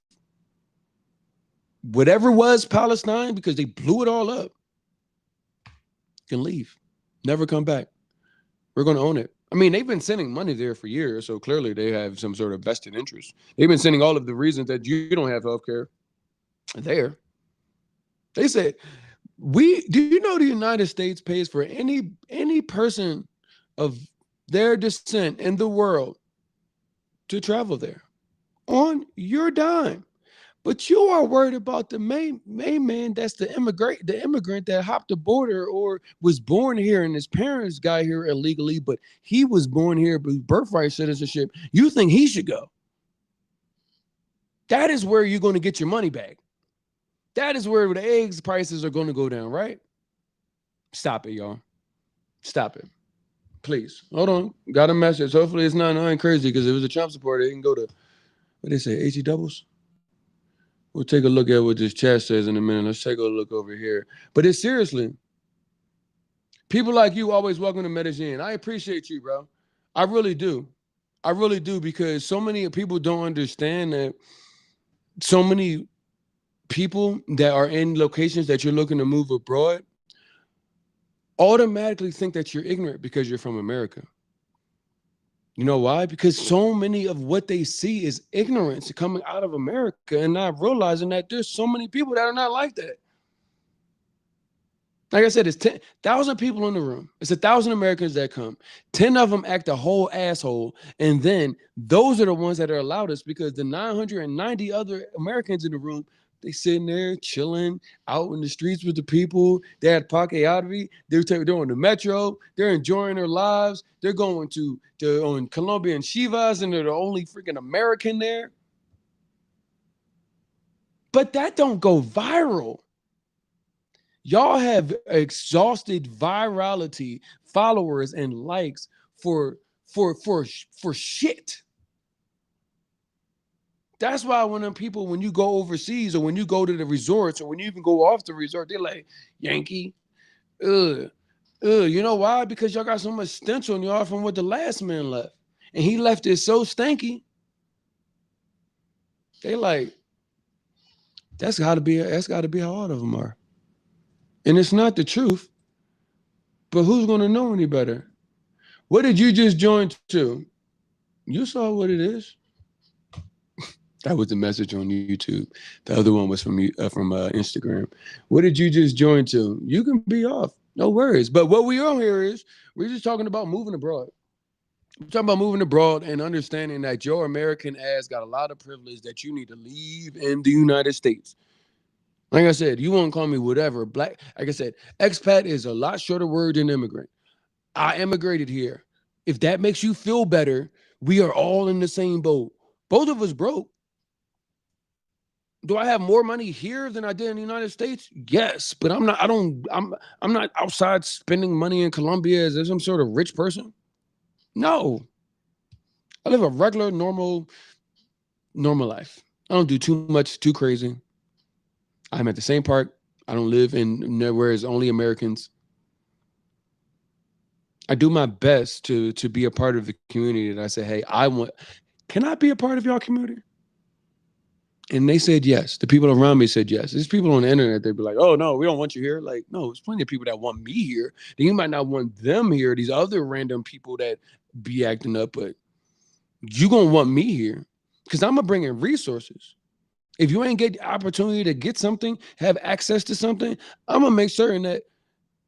whatever was Palestine because they blew it all up. Can leave, never come back. We're going to own it. I mean, they've been sending money there for years, so clearly they have some sort of vested interest. They've been sending all of the reasons that you don't have health care there. They said, do you know the United States pays for any person of their descent in the world to travel there on your dime? But you are worried about the main man that's the immigrant that hopped the border or was born here and his parents got here illegally, but he was born here with birthright citizenship. You think he should go? That is where you're going to get your money back. That is where the eggs prices are going to go down, right? Stop it, y'all. Stop it. Please. Hold on. Got a message. Hopefully it's not nothing crazy because if it was a Trump supporter, they can go to, what they say, HE doubles? We'll take a look at what this chat says in a minute. Let's take a look over here. But it's seriously, people like you always welcome to Medellin. I appreciate you, bro. I really do. I really do, because so many people don't understand that so many people that are in locations that you're looking to move abroad automatically think that you're ignorant because you're from America. You know why? Because so many of what they see is ignorance coming out of America and not realizing that there's so many people that are not like that. Like I said, it's 10,000 people in the room. It's 1,000 Americans that come. 10 of them act a whole asshole. And then those are the ones that are allowed us, because the 990 other Americans in the room, they sitting there chilling out in the streets with the people. They're at Parque Ave. They're on the metro. They're enjoying their lives. They're going to on Colombian Chivas, and they're the only freaking American there. But that don't go viral. Y'all have exhausted virality, followers, and likes for shit. That's why when you go overseas, or when you go to the resorts, or when you even go off the resort, they're like, Yankee, you know why? Because y'all got so much stench on y'all from what the last man left. And he left it so stanky. They like, that's gotta be how all of them are. And it's not the truth, but who's going to know any better? What did you just join to? You saw what it is. That was the message on YouTube. The other one was from Instagram. What did you just join to? You can be off. No worries. But what we on here is, we're just talking about moving abroad. We're talking about moving abroad and understanding that your American ass got a lot of privilege that you need to leave in the United States. Like I said, you won't call me whatever. Black, like I said, expat is a lot shorter word than immigrant. I immigrated here. If that makes you feel better, we are all in the same boat. Both of us broke. Do I have more money here than I did in the United States? Yes, but I'm not outside spending money in Colombia as some sort of rich person. No. I live a regular, normal life. I don't do too much, too crazy. I'm at the same park. I don't live in where it's only Americans. I do my best to be a part of the community that I say, hey, can I be a part of your community? And they said yes. The people around me said yes. There's people on the internet, they'd be like, oh, no, we don't want you here. Like, no, there's plenty of people that want me here. Then you might not want them here, these other random people that be acting up, but you going to want me here because I'm going to bring in resources. If you ain't get the opportunity to get something, have access to something, I'm going to make certain that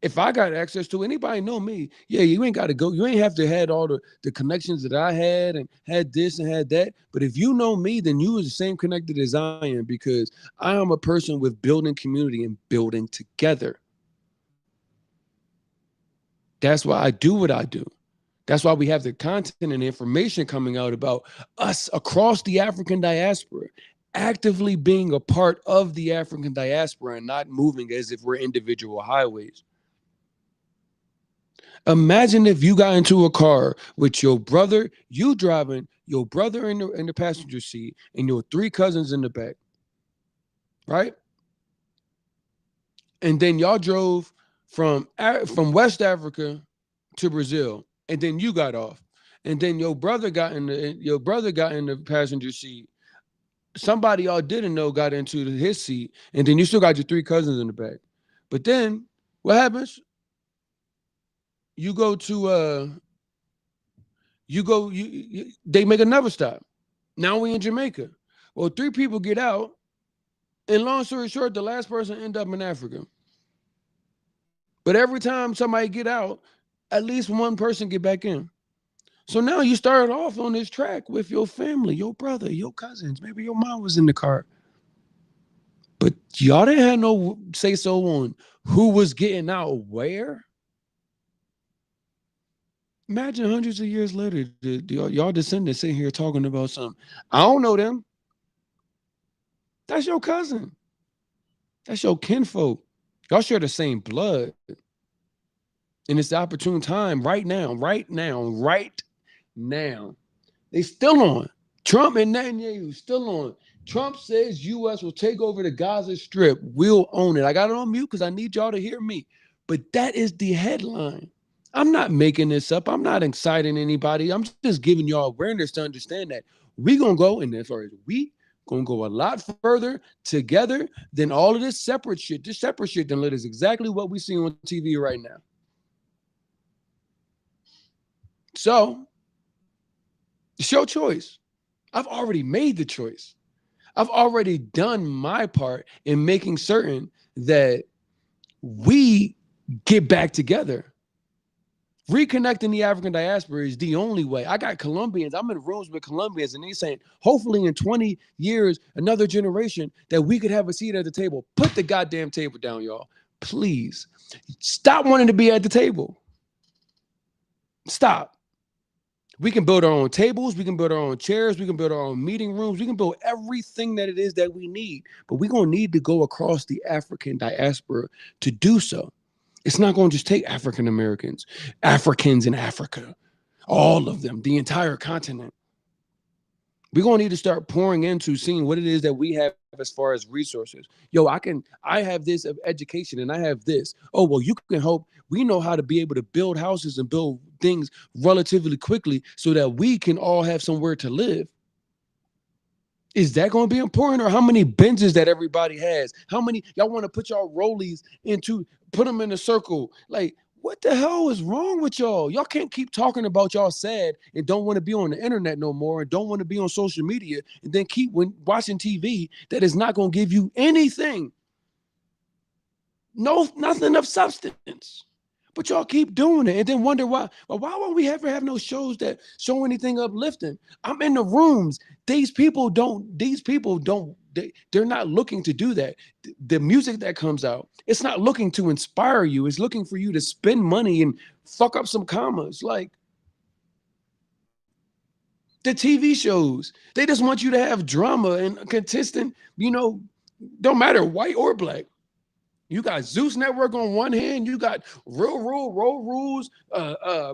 If I got access to anybody know me, yeah, you ain't got to go. You ain't have to had all the connections that I had and had this and had that. But if you know me, then you is the same connected as I am because I am a person with building community and building together. That's why I do what I do. That's why we have the content and the information coming out about us across the African diaspora, actively being a part of the African diaspora and not moving as if we're individual highways. Imagine if you got into a car with your brother, you driving, your brother in the passenger seat, and your three cousins in the back, right? And then y'all drove from West Africa to Brazil, and then you got off, and then your brother got in the passenger seat. Somebody y'all didn't know got into his seat, and then you still got your three cousins in the back. But then what happens? You go to they make another stop. Now we in Jamaica. Well, three people get out, and long story short, the last person end up in Africa. But every time somebody get out, at least one person get back in. So now you started off on this track with your family, your brother, your cousins. Maybe your mom was in the car. But y'all didn't have no say so on who was getting out where. Imagine hundreds of years later, y'all descendants sitting here talking about something. I don't know them. That's your cousin. That's your kinfolk. Y'all share the same blood. And it's the opportune time right now, right now, right now. They still on. Trump and Netanyahu still on. Trump says U.S. will take over the Gaza Strip. We'll own it. I got it on mute because I need y'all to hear me. But that is the headline. I'm not making this up. I'm not exciting anybody. I'm just giving y'all awareness to understand that we gonna go, and as far as we gonna go a lot further together than all of this separate shit. This separate shit then is exactly what we see on TV right now. So it's your choice. I've already made the choice. I've already done my part in making certain that we get back together. Reconnecting the African diaspora is the only way. I got Colombians. I'm in rooms with Colombians, and they saying, hopefully in 20 years, another generation, that we could have a seat at the table. Put the goddamn table down, y'all. Please. Stop wanting to be at the table. Stop. We can build our own tables. We can build our own chairs. We can build our own meeting rooms. We can build everything that it is that we need. But we're going to need to go across the African diaspora to do so. It's not going to just take African Americans, Africans in Africa, all of them, the entire continent. We're going to need to start pouring into seeing what it is that we have as far as resources. Yo, I have this of education and I have this. Oh, well, you can help. We know how to be able to build houses and build things relatively quickly so that we can all have somewhere to live. Is that going to be important? Or how many benches that everybody has? How many y'all want to put y'all rollies into, put them in a circle? Like, what the hell is wrong with y'all? Y'all can't keep talking about y'all sad and don't want to be on the internet no more and don't want to be on social media and then keep watching TV that is not going to give you anything. No, nothing of substance. But y'all keep doing it and then wonder why. Well, why won't we ever have no shows that show anything uplifting? I'm in the rooms. These people don't, they're not looking to do that. The music that comes out, it's not looking to inspire you. It's looking for you to spend money and fuck up some commas. Like the TV shows, they just want you to have drama and consistent, don't matter white or black. You got Zeus Network on one hand, you got Real Rules,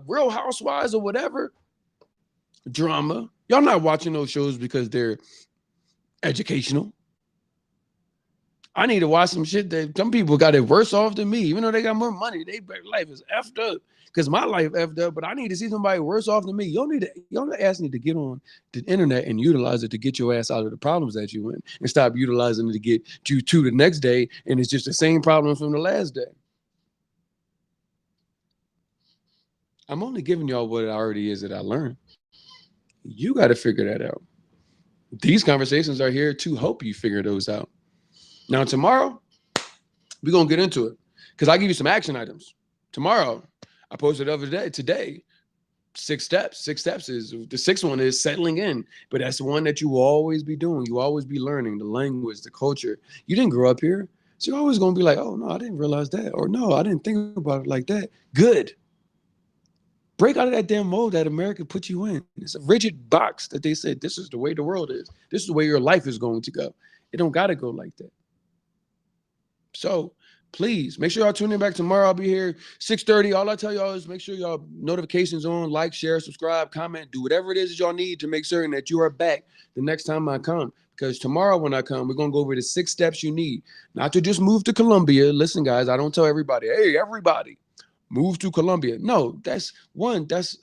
Real Housewives or whatever. Drama. Y'all not watching those shows because they're educational. I need to watch some shit that some people got it worse off than me, even though they got more money. Their life is effed up because my life effed up. But I need to see somebody worse off than me. Your ass need to get on the internet and utilize it to get your ass out of the problems that you in, and stop utilizing it to get you to the next day, and it's just the same problems from the last day. I'm only giving y'all what it already is that I learned. You got to figure that out. These conversations are here to help you figure those out. Now, tomorrow, we're going to get into it Because I give you some action items. Tomorrow, I posted the other day, today, 6 steps. 6 steps is the sixth one is settling in. But that's the one that you will always be doing. You will always be learning the language, the culture. You didn't grow up here. So you're always going to be like, oh, no, I didn't realize that. Or no, I didn't think about it like that. Good. Break out of that damn mold that America put you in. It's a rigid box that they said, this is the way the world is. This is the way your life is going to go. It don't got to go like that. So please make sure y'all tune in back tomorrow. I'll be here 6:30. All I tell y'all is make sure y'all notifications on, like, share, subscribe, comment, do whatever it is that y'all need to make certain that you are back the next time I come. Because tomorrow when I come, we're going to go over the 6 steps you need. Not to just move to Colombia. Listen, guys, I don't tell everybody, hey, everybody, move to Colombia. No, that's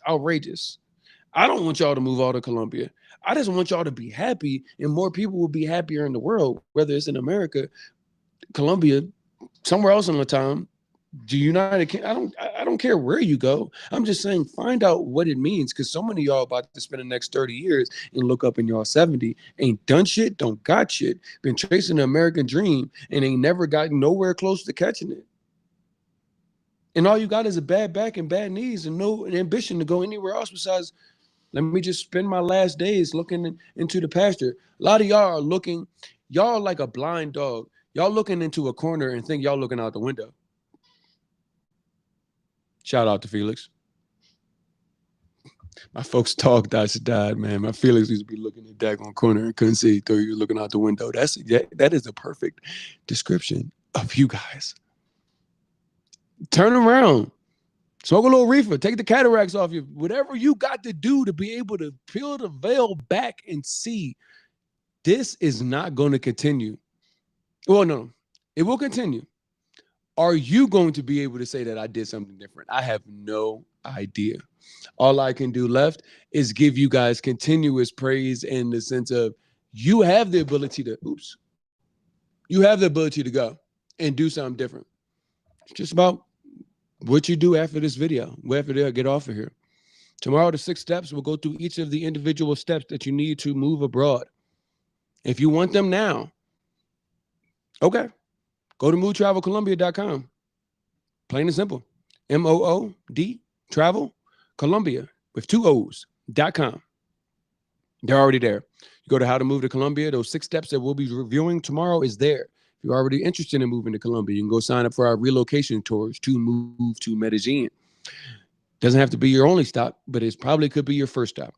outrageous. I don't want y'all to move all to Colombia. I just want y'all to be happy, and more people will be happier in the world, whether it's in America, Colombia, somewhere else in Latam, the United Kingdom. I don't care where you go. I'm just saying, find out what it means, because so many of y'all about to spend the next 30 years and look up in y'all 70, ain't done shit, don't got shit, been chasing the American dream, and ain't never gotten nowhere close to catching it. And all you got is a bad back and bad knees and no ambition to go anywhere else besides, let me just spend my last days looking into the pasture. A lot of y'all are looking, y'all like a blind dog. Y'all looking into a corner and think y'all looking out the window. Shout out to Felix. My folks' dog died, man. My Felix used to be looking at daggone corner and couldn't see. Thought you were looking out the window. That is a perfect description of you guys. Turn around. Smoke a little reefer. Take the cataracts off you. Whatever you got to do to be able to peel the veil back and see this is not going to continue. Well, no, it will continue. Are you going to be able to say that I did something different? I have no idea. All I can do left is give you guys continuous praise in the sense of you have the ability to, you have the ability to go and do something different. It's just about what you do after this video, after they get off of here. Tomorrow, the 6 steps, we'll go through each of the individual steps that you need to move abroad. If you want them now, okay, go to moodtravelcolombia.com. Plain and simple. MOOD Travel Colombia with 2 O's.com. They're already there. You go to how to move to Colombia. Those 6 steps that we'll be reviewing tomorrow is there. If you're already interested in moving to Colombia, you can go sign up for our relocation tours to move to Medellín. Doesn't have to be your only stop, but it probably could be your first stop.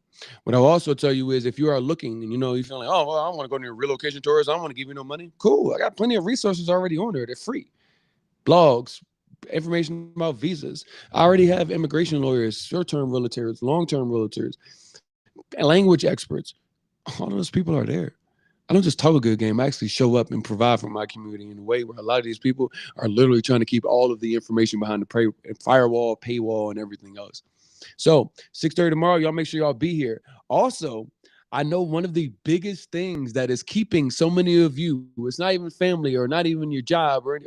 What I'll also tell you is if you are looking and you're feeling like, oh, well, I don't want to go to your relocation tours, I don't want to give you no money. Cool. I got plenty of resources already on there. They're free. Blogs, information about visas. I already have immigration lawyers, short-term realtors, long-term realtors, language experts. All those people are there. I don't just talk a good game. I actually show up and provide for my community in a way where a lot of these people are literally trying to keep all of the information behind the firewall, paywall, and everything else. So 6:30 tomorrow, y'all make sure y'all be here. Also, I know one of the biggest things that is keeping so many of you, it's not even family or not even your job or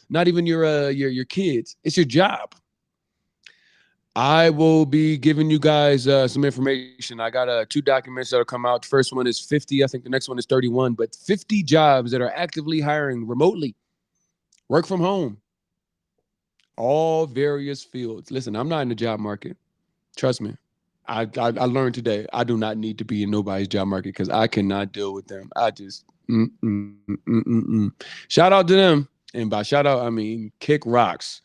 not even your kids. It's your job. I will be giving you guys some information. I got 2 documents that will come out. The first one is 50. I think the next one is 31. But 50 jobs that are actively hiring remotely, work from home, all various fields. Listen, I'm not in the job market. Trust me. I learned today I do not need to be in nobody's job market because I cannot deal with them. I just, Shout out to them. And by shout out, I mean kick rocks.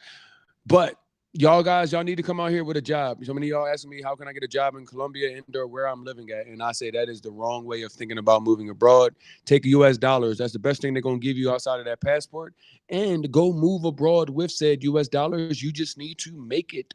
But y'all guys, y'all need to come out here with a job. So many of y'all asking me, how can I get a job in Colombia and or where I'm living at? And I say that is the wrong way of thinking about moving abroad. Take US dollars. That's the best thing they're going to give you outside of that passport. And go move abroad with said US dollars. You just need to make it.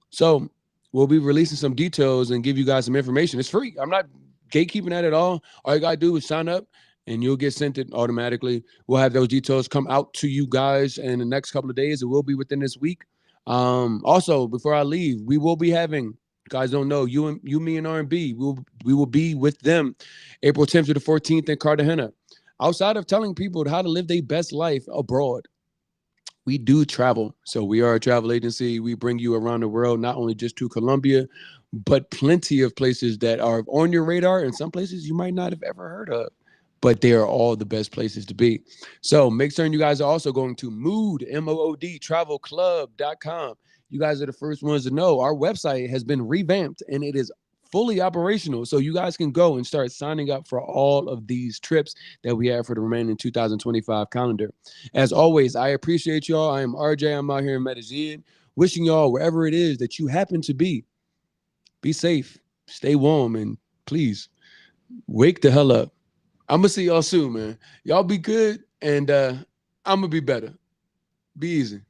So we'll be releasing some details and give you guys some information. It's free. I'm not gatekeeping that at all. All you got to do is sign up and you'll get sent it automatically. We'll have those details come out to you guys in the next couple of days. It will be within this week. Also, before I leave, we will be having, you guys don't know, you, me, and R&B. We will be with them April 10th to the 14th in Cartagena. Outside of telling people how to live their best life abroad, we do travel. So we are a travel agency. We bring you around the world, not only just to Colombia, but plenty of places that are on your radar and some places you might not have ever heard of. but they are all the best places to be. So make certain you guys are also going to mood travelclub.com. You guys are the first ones to know our website has been revamped and it is fully operational. So you guys can go and start signing up for all of these trips that we have for the remaining 2025 calendar. As always, I appreciate y'all. I am RJ. I'm out here in Medellín. Wishing y'all wherever it is that you happen to be safe, stay warm, and please wake the hell up. I'm gonna see y'all soon, man. Y'all be good, and I'm gonna be better. Be easy.